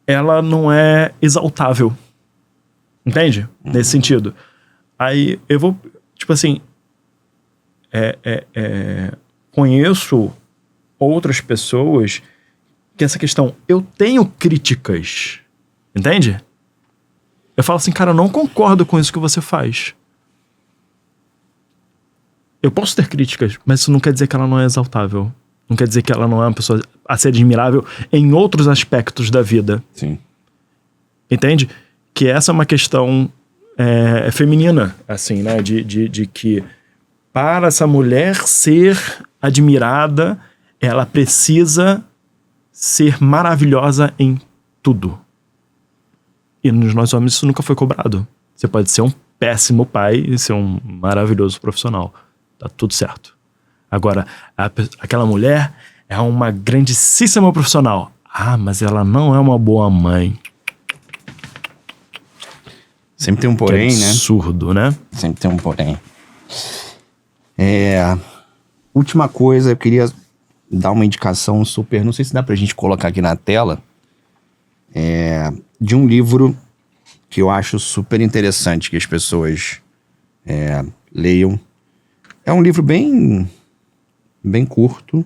Ela não é exaltável. Entende? Nesse sentido. Aí eu vou, tipo assim, conheço outras pessoas que essa questão, eu tenho críticas, entende? Eu falo assim, cara, eu não concordo com isso que você faz. Eu posso ter críticas, mas isso não quer dizer que ela não é exaltável. Não quer dizer que ela não é uma pessoa a ser admirável em outros aspectos da vida. Sim. Entende? Que essa é uma questão feminina, assim, né? De que para essa mulher ser admirada, ela precisa ser maravilhosa em tudo. E nos nós homens isso nunca foi cobrado. Você pode ser um péssimo pai e ser um maravilhoso profissional. tá tudo certo. Agora, aquela mulher é uma grandíssima profissional. Ah, mas ela não é uma boa mãe. Sempre tem um porém, que né? Absurdo, né? Sempre tem um porém. Última coisa, eu queria dar uma indicação super... Não sei se dá pra gente colocar aqui na tela. De um livro que eu acho super interessante que as pessoas leiam. É um livro bem curto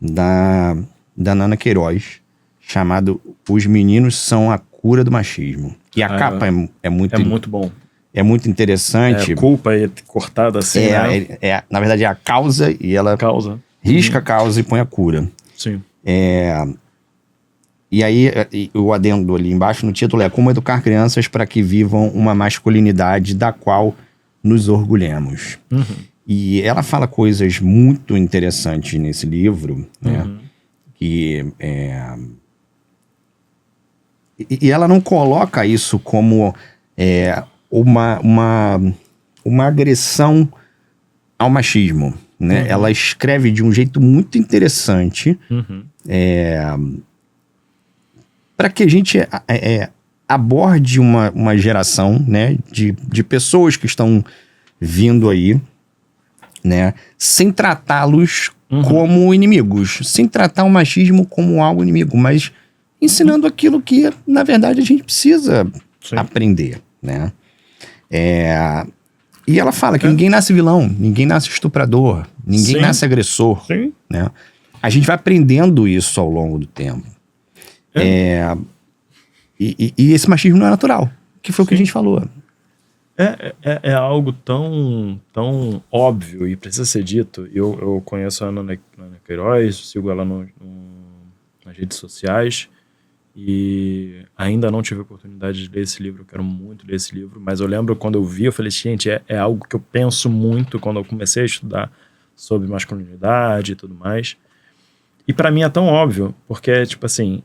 da Nana Queiroz, chamado Os Meninos São a Cura do Machismo. E a capa é muito bom. É muito interessante. Culpa é cortada assim, né? Na verdade, é a causa e ela risca a causa e põe a cura. Sim. E aí, o adendo ali embaixo no título é Como Educar Crianças para que Vivam uma Masculinidade da qual nos orgulhemos. Uhum. E ela fala coisas muito interessantes nesse livro, né? Que e ela não coloca isso como uma agressão ao machismo, né? Ela escreve de um jeito muito interessante para que a gente aborde uma geração, né, de pessoas que estão vindo aí, né, sem tratá-los como inimigos, sem tratar o machismo como algo inimigo, mas ensinando aquilo que, na verdade, a gente precisa aprender, né? E ela fala que ninguém nasce vilão, ninguém nasce estuprador, ninguém nasce agressor, né? A gente vai aprendendo isso ao longo do tempo. E esse machismo não é natural, que foi o que a gente falou. É algo tão óbvio e precisa ser dito. Eu conheço a Nana Queiroz, sigo ela nas redes sociais e ainda não tive a oportunidade de ler esse livro. Eu quero muito ler esse livro, mas eu lembro quando eu vi, eu falei, gente, é algo que eu penso muito quando eu comecei a estudar sobre masculinidade e tudo mais. E pra mim é tão óbvio, porque, tipo assim,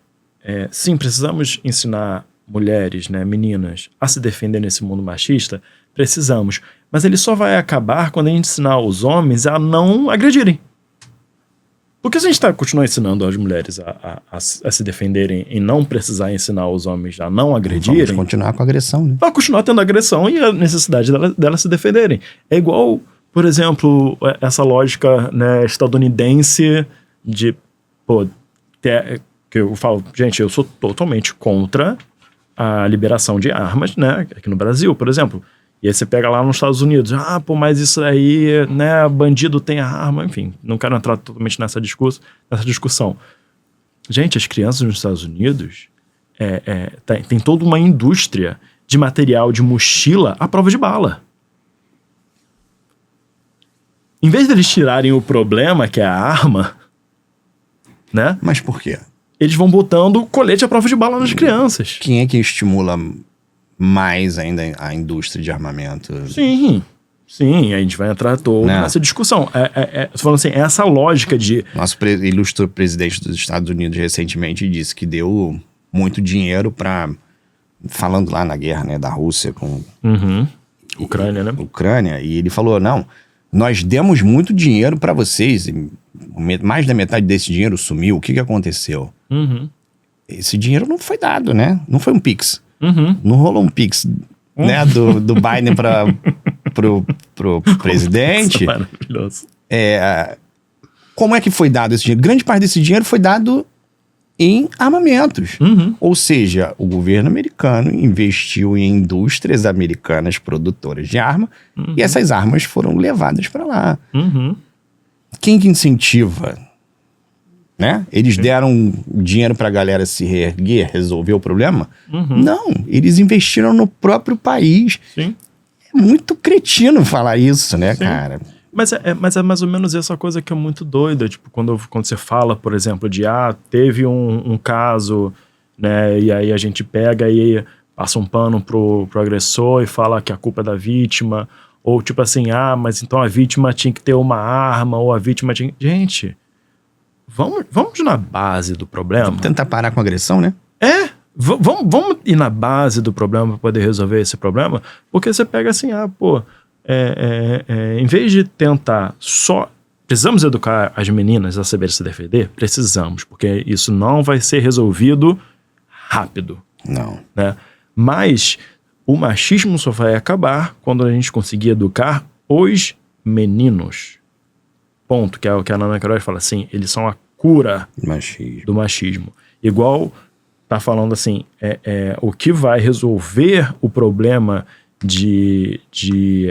sim, precisamos ensinar mulheres, né, meninas, a se defender nesse mundo machista, precisamos. Mas ele só vai acabar quando a gente ensinar os homens a não agredirem. Porque se a gente continuar ensinando as mulheres a se defenderem e não precisar ensinar os homens a não agredirem... Vamos continuar com a agressão, né? Vai continuar tendo agressão e a necessidade delas se defenderem. É igual, por exemplo, essa lógica, né, estadunidense de... que eu falo, gente, eu sou totalmente contra a liberação de armas, né, aqui no Brasil, por exemplo. E aí você pega lá nos Estados Unidos, mas isso aí, né, bandido tem a arma, enfim, não quero entrar totalmente nessa discussão. Gente, as crianças nos Estados Unidos tem toda uma indústria de material de mochila à prova de bala. Em vez deles tirarem o problema, que é a arma, né? Mas por quê? Eles vão botando colete à prova de bala nas crianças. Quem é que estimula mais ainda a indústria de armamento? Sim, a gente vai entrar toda nessa discussão. Falando assim, essa lógica de... Nosso ilustre presidente dos Estados Unidos recentemente disse que deu muito dinheiro para... Falando lá na guerra, né, da Rússia com... Ucrânia, né? Ucrânia, e ele falou, não, nós demos muito dinheiro para vocês, e mais da metade desse dinheiro sumiu, o que aconteceu? Esse dinheiro não foi dado, né? Não foi um Pix. Não rolou um Pix, né, do Biden pro presidente. Isso é maravilhoso. Como é que foi dado esse dinheiro? Grande parte desse dinheiro foi dado em armamentos. Ou seja, o governo americano investiu em indústrias americanas produtoras de arma e essas armas foram levadas para lá. Quem que incentiva? Né? Eles deram dinheiro pra galera se reerguer, resolver o problema? Não, eles investiram no próprio país. Sim. É muito cretino falar isso, né, cara? Mas é mais ou menos essa coisa que é muito doida. Tipo, quando você fala, por exemplo, de teve um caso, né? E aí a gente pega e passa um pano pro agressor e fala que a culpa é da vítima. Ou tipo assim, mas então a vítima tinha que ter uma arma, ou a vítima tinha... Gente... Vamos na base do problema. Vamos tentar parar com a agressão, né? Vamos ir na base do problema para poder resolver esse problema. Porque você pega assim, em vez de tentar só... Precisamos educar as meninas a saber se defender? Precisamos, porque isso não vai ser resolvido rápido. Não. Né? Mas o machismo só vai acabar quando a gente conseguir educar os meninos. Ponto. Que é o que a Nana Queiroz fala assim, eles são a cura do machismo. Igual tá falando assim, o que vai resolver o problema de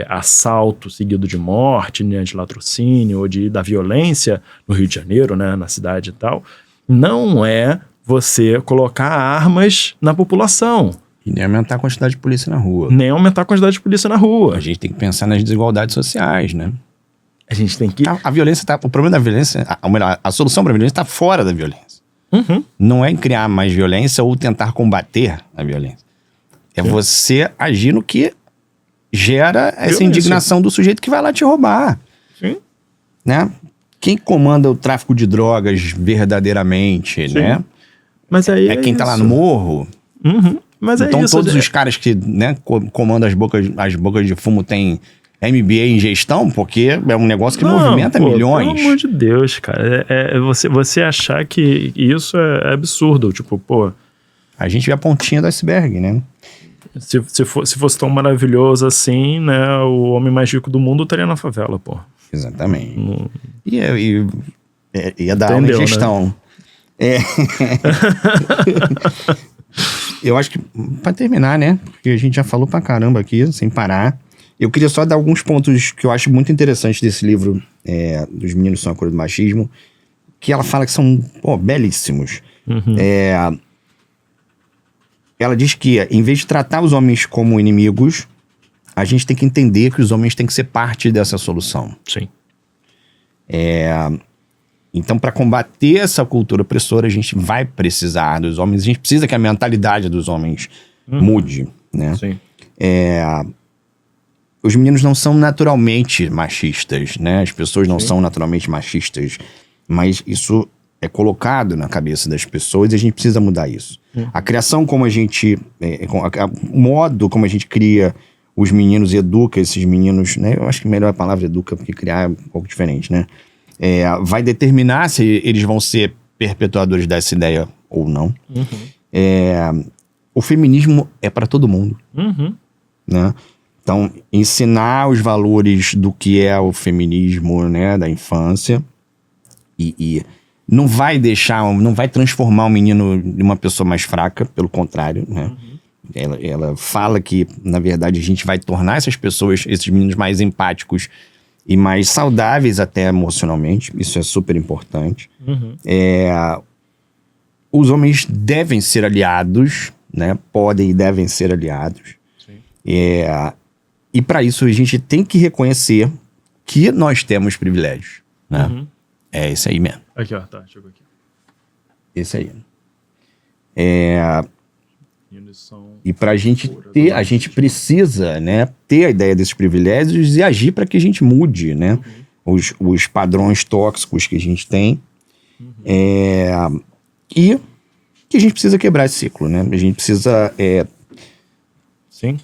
assalto seguido de morte, né, de latrocínio ou da violência no Rio de Janeiro, né, na cidade e tal, não é você colocar armas na população. E nem aumentar a quantidade de polícia na rua. Nem aumentar a quantidade de polícia na rua. A gente tem que pensar nas desigualdades sociais, né? A gente tem que... A violência o problema da violência, a solução para a violência está fora da violência. Uhum. Não é em criar mais violência ou tentar combater a violência. É você agir no que gera essa indignação do sujeito que vai lá te roubar. Sim. Né? Quem comanda o tráfico de drogas verdadeiramente, né? Mas aí quem tá lá no morro. Uhum. Mas então isso, todos os caras que, né, comandam as bocas de fumo têm MBA em gestão, porque é um negócio que movimenta milhões. Pelo amor de Deus, cara. Você achar que isso é absurdo. Tipo, pô... A gente vê a pontinha do iceberg, né? Se fosse tão maravilhoso assim, né? O homem mais rico do mundo estaria na favela, pô. Exatamente. Ia dar aula em gestão. Né? Eu acho que, pra terminar, né? Porque a gente já falou pra caramba aqui, sem parar. Eu queria só dar alguns pontos que eu acho muito interessantes desse livro, Dos Meninos São a Cura do Machismo, que ela fala que são, belíssimos. Uhum. Ela diz que, em vez de tratar os homens como inimigos, a gente tem que entender que os homens têm que ser parte dessa solução. Sim. Então, para combater essa cultura opressora, a gente vai precisar dos homens. A gente precisa que a mentalidade dos homens mude, né? Sim. Os meninos não são naturalmente machistas, né? As pessoas não são naturalmente machistas. Mas isso é colocado na cabeça das pessoas e a gente precisa mudar isso. A criação como a gente... o modo como a gente cria os meninos e educa esses meninos, né? Eu acho que melhor a palavra educa, porque criar é um pouco diferente, né? Vai determinar se eles vão ser perpetuadores dessa ideia ou não. Uhum. O feminismo é para todo mundo. Uhum. Né? Então, ensinar os valores do que é o feminismo, né, da infância e não vai transformar o menino em uma pessoa mais fraca, pelo contrário, né? Uhum. Ela fala que, na verdade, a gente vai tornar esses meninos mais empáticos e mais saudáveis até emocionalmente. Isso é super importante. Uhum. Os homens devem ser aliados, né? Podem e devem ser aliados. Sim. E para isso a gente tem que reconhecer que nós temos privilégios, né? Uhum. É isso aí mesmo. Aqui, ó, tá, chegou aqui. Esse aí. E pra gente ter, a gente precisa, né, ter a ideia desses privilégios e agir para que a gente mude, né? Os padrões tóxicos que a gente tem. E que a gente precisa quebrar esse ciclo, né? A gente precisa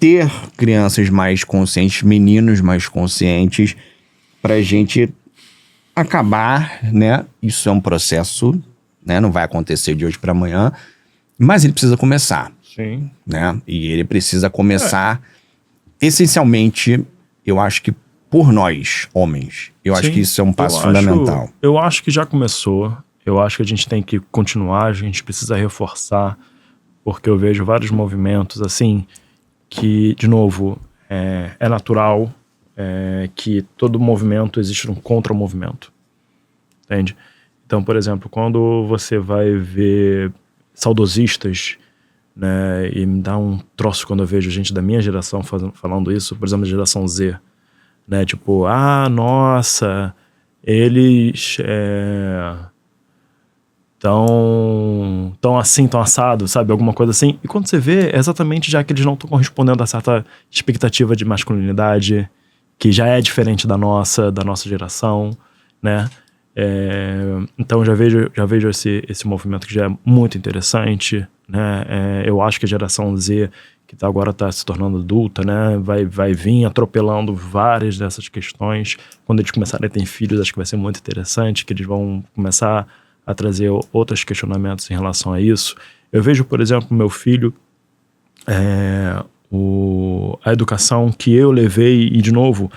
ter crianças mais conscientes, meninos mais conscientes, pra gente acabar, né? Isso é um processo, né? Não vai acontecer de hoje para amanhã, mas ele precisa começar. Sim. Né? E ele precisa começar, essencialmente, eu acho que por nós, homens. Eu acho que isso é um passo fundamental. Eu acho que já começou. Eu acho que a gente tem que continuar, a gente precisa reforçar, porque eu vejo vários movimentos, assim, que, de novo, é natural que todo movimento existe um contra-movimento. Entende? Então, por exemplo, quando você vai ver saudosistas, né, e me dá um troço quando eu vejo gente da minha geração falando isso, por exemplo, da geração Z, né, tipo, nossa, eles tão assim, tão assado, sabe, alguma coisa assim, e quando você vê, é exatamente já que eles não estão correspondendo a certa expectativa de masculinidade, que já é diferente da nossa geração, né, então já vejo esse movimento que já é muito interessante, né? Eu acho que a geração Z, que agora está se tornando adulta, né? Vai vir atropelando várias dessas questões. Quando eles começarem a ter filhos, acho que vai ser muito interessante, que eles vão começar a trazer outros questionamentos em relação a isso. Eu vejo, por exemplo, meu filho, a educação que eu levei, e de novo,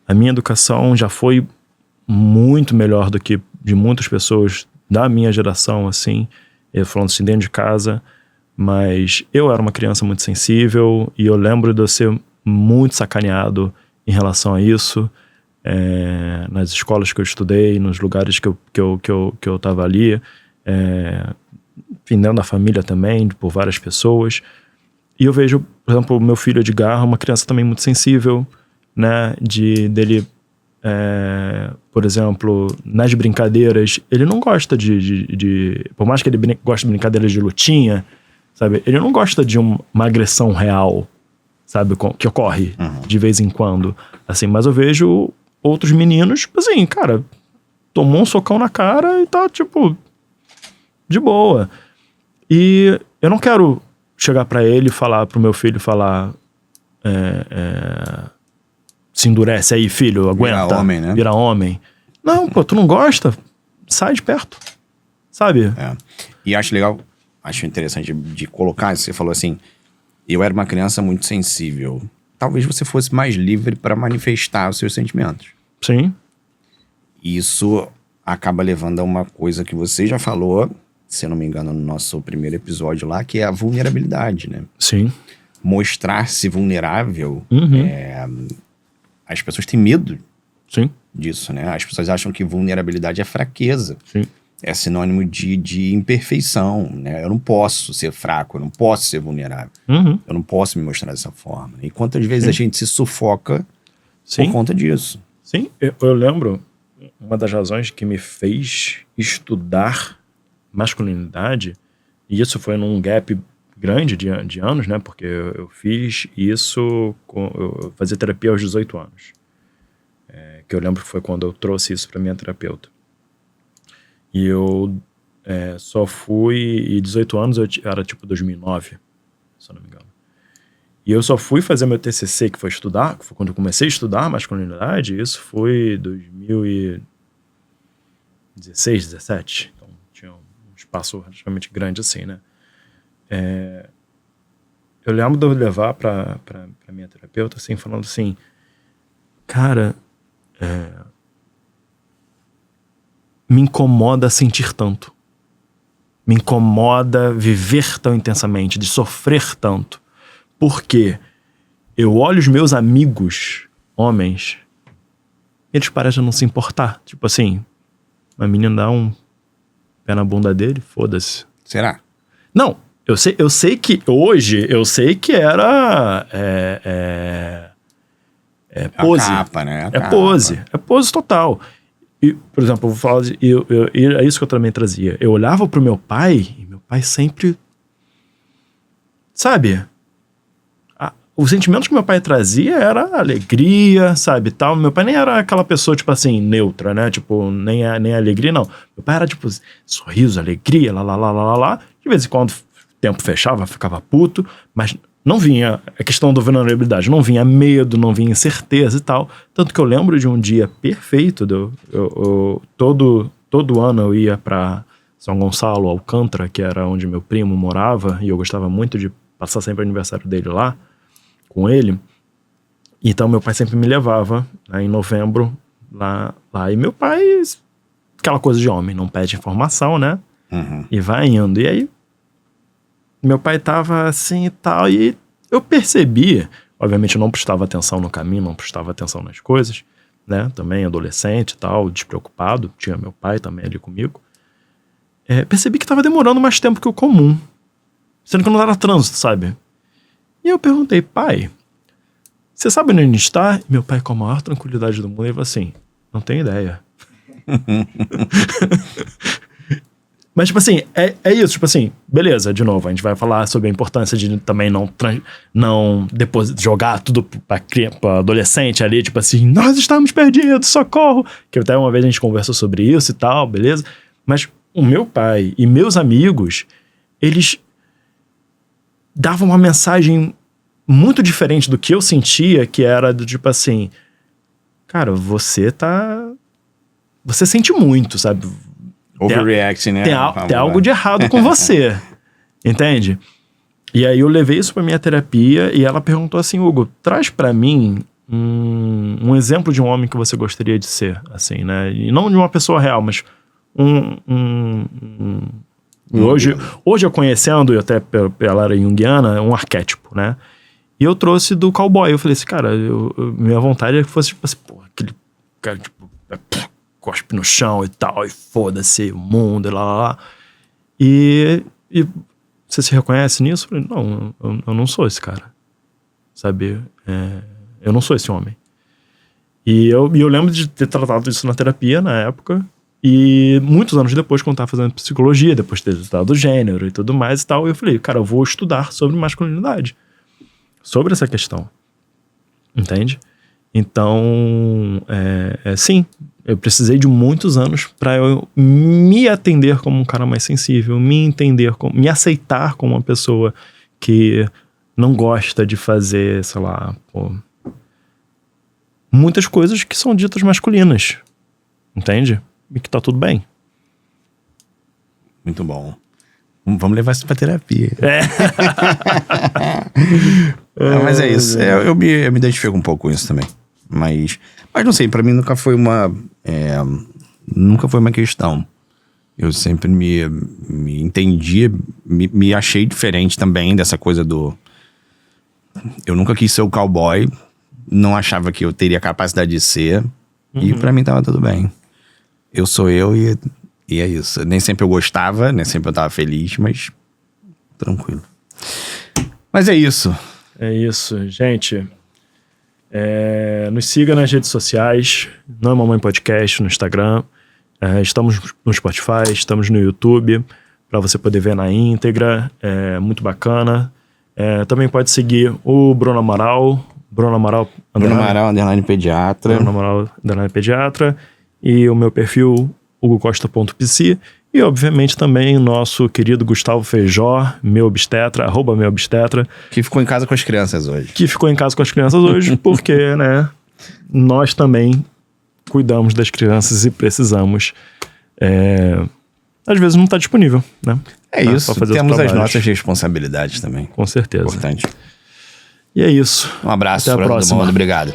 a minha educação já foi muito melhor do que de muitas pessoas da minha geração, assim, eu falando assim dentro de casa, mas eu era uma criança muito sensível e eu lembro de eu ser muito sacaneado em relação a isso, nas escolas que eu estudei, nos lugares que eu tava ali, enfim, dentro da família também, por várias pessoas. E eu vejo, por exemplo, o meu filho Edgar, uma criança também muito sensível, né, dele, por exemplo, nas brincadeiras, ele não gosta por mais que ele goste de brincadeiras de lutinha, sabe, ele não gosta de uma agressão real, sabe, que ocorre de vez em quando, assim, mas eu vejo outros meninos, assim, cara, tomou um socão na cara e tá, tipo, de boa. E eu não quero chegar pra ele e falar, pro meu filho falar, se endurece aí, filho, aguenta. Vira homem, né? Vira homem. Não, pô, tu não gosta? Sai de perto, sabe? E acho legal, acho interessante de colocar, você falou assim, eu era uma criança muito sensível. Talvez você fosse mais livre para manifestar os seus sentimentos. Sim. Isso acaba levando a uma coisa que você já falou, se eu não me engano, no nosso primeiro episódio lá, que é a vulnerabilidade, né? Sim. Mostrar-se vulnerável, as pessoas têm medo Sim. disso, né? As pessoas acham que vulnerabilidade é fraqueza. Sim. É sinônimo de imperfeição, né? Eu não posso ser fraco, eu não posso ser vulnerável. Eu não posso me mostrar dessa forma. E quantas vezes a gente se sufoca por conta disso. Sim, eu lembro, uma das razões que me fez estudar masculinidade, e isso foi num gap grande de anos, né? Porque eu fiz isso, eu fazia terapia aos 18 anos. Que eu lembro que foi quando eu trouxe isso pra minha terapeuta. E eu só fui, e 18 anos era tipo 2009, se eu não me engano. E eu só fui fazer meu TCC, que foi estudar, que foi quando eu comecei a estudar masculinidade, isso foi 2016, 17. Então tinha um espaço relativamente grande assim, né? Eu lembro de eu levar pra minha terapeuta, assim, falando assim, cara, me incomoda sentir tanto. Me incomoda viver tão intensamente, de sofrer tanto. Porque eu olho os meus amigos, homens, eles parecem não se importar. Tipo assim, uma menina dá um pé na bunda dele, foda-se. Será? Não, eu sei que hoje, eu sei que era pose. A capa, né? É pose total. E, por exemplo, eu vou falar, é isso que eu também trazia. Eu olhava pro meu pai, e meu pai sempre, sabe, os sentimentos que meu pai trazia era alegria, sabe, tal. Meu pai nem era aquela pessoa, tipo assim, neutra, né, tipo, nem alegria, não. Meu pai era, tipo, sorriso, alegria, lá. De vez em quando o tempo fechava, ficava puto, mas não vinha a questão da vulnerabilidade, não vinha medo, não vinha incerteza e tal. Tanto que eu lembro de um dia perfeito, todo ano eu ia pra São Gonçalo, Alcântara, que era onde meu primo morava, e eu gostava muito de passar sempre o aniversário dele lá, com ele. Então meu pai sempre me levava, né, em novembro, lá. E meu pai, aquela coisa de homem, não pede informação, né? E vai indo. E aí, meu pai tava assim e tal, e eu percebi, obviamente eu não prestava atenção no caminho, não prestava atenção nas coisas, né, também adolescente e tal, despreocupado, tinha meu pai também ali comigo, percebi que tava demorando mais tempo que o comum, sendo que não era trânsito, sabe? E eu perguntei, pai, você sabe onde a gente está? E meu pai, com a maior tranquilidade do mundo, ele falou assim, não tenho ideia. Mas, tipo assim, é isso, tipo assim, beleza, de novo, a gente vai falar sobre a importância de também não depois jogar tudo pra adolescente ali, tipo assim, nós estamos perdidos, socorro! Que até uma vez a gente conversou sobre isso e tal, beleza? Mas o meu pai e meus amigos, eles dava uma mensagem muito diferente do que eu sentia, que era do tipo assim, cara, você sente muito, sabe? Overreacting, né? Tem algo de errado com você, entende? E aí eu levei isso pra minha terapia e ela perguntou assim, Hugo, traz pra mim um exemplo de um homem que você gostaria de ser, assim, né? E não de uma pessoa real, mas hoje eu conhecendo, até pela era junguiana, um arquétipo, né? E eu trouxe do cowboy. Eu falei assim, cara, minha vontade é que fosse tipo assim, pô, aquele cara, tipo, cospe no chão e tal, e foda-se o mundo, e lá. E você se reconhece nisso? Eu falei, não, eu não sou esse cara, sabe? Eu não sou esse homem. E eu lembro de ter tratado isso na terapia, na época, e muitos anos depois, quando eu tava fazendo psicologia, depois de ter estudado gênero e tudo mais e tal, eu falei, cara, eu vou estudar sobre masculinidade, sobre essa questão, entende? Então, sim, eu precisei de muitos anos para eu me atender como um cara mais sensível, me aceitar como uma pessoa que não gosta de fazer, sei lá, muitas coisas que são ditas masculinas, entende? E que tá tudo bem. Muito bom. Vamos levar isso pra terapia. Mas é isso. Eu me identifico um pouco com isso também. Mas não sei, pra mim nunca foi uma questão. Eu sempre me entendi, me achei diferente também dessa coisa do... Eu nunca quis ser o cowboy, não achava que eu teria capacidade de ser, e pra mim tava tudo bem. Eu sou eu e é isso. Nem sempre eu gostava, nem sempre eu tava feliz, mas tranquilo. Mas é isso. É isso, gente. Nos siga nas redes sociais, Não é Mamãe Podcast, no Instagram. Estamos no Spotify, estamos no YouTube, para você poder ver na íntegra. É muito bacana. Também pode seguir o Bruno Amaral, _, pediatra. Bruno Amaral, pediatra. E o meu perfil, hugocosta.pc. E, obviamente, também o nosso querido Gustavo Feijó, meu obstetra, @meuobstetra. Que ficou em casa com as crianças hoje. Porque, né, nós também cuidamos das crianças e precisamos. Às vezes não está disponível, né? É isso, temos as nossas responsabilidades também. Com certeza. Importante. E é isso. Um abraço para todo mundo. Obrigado.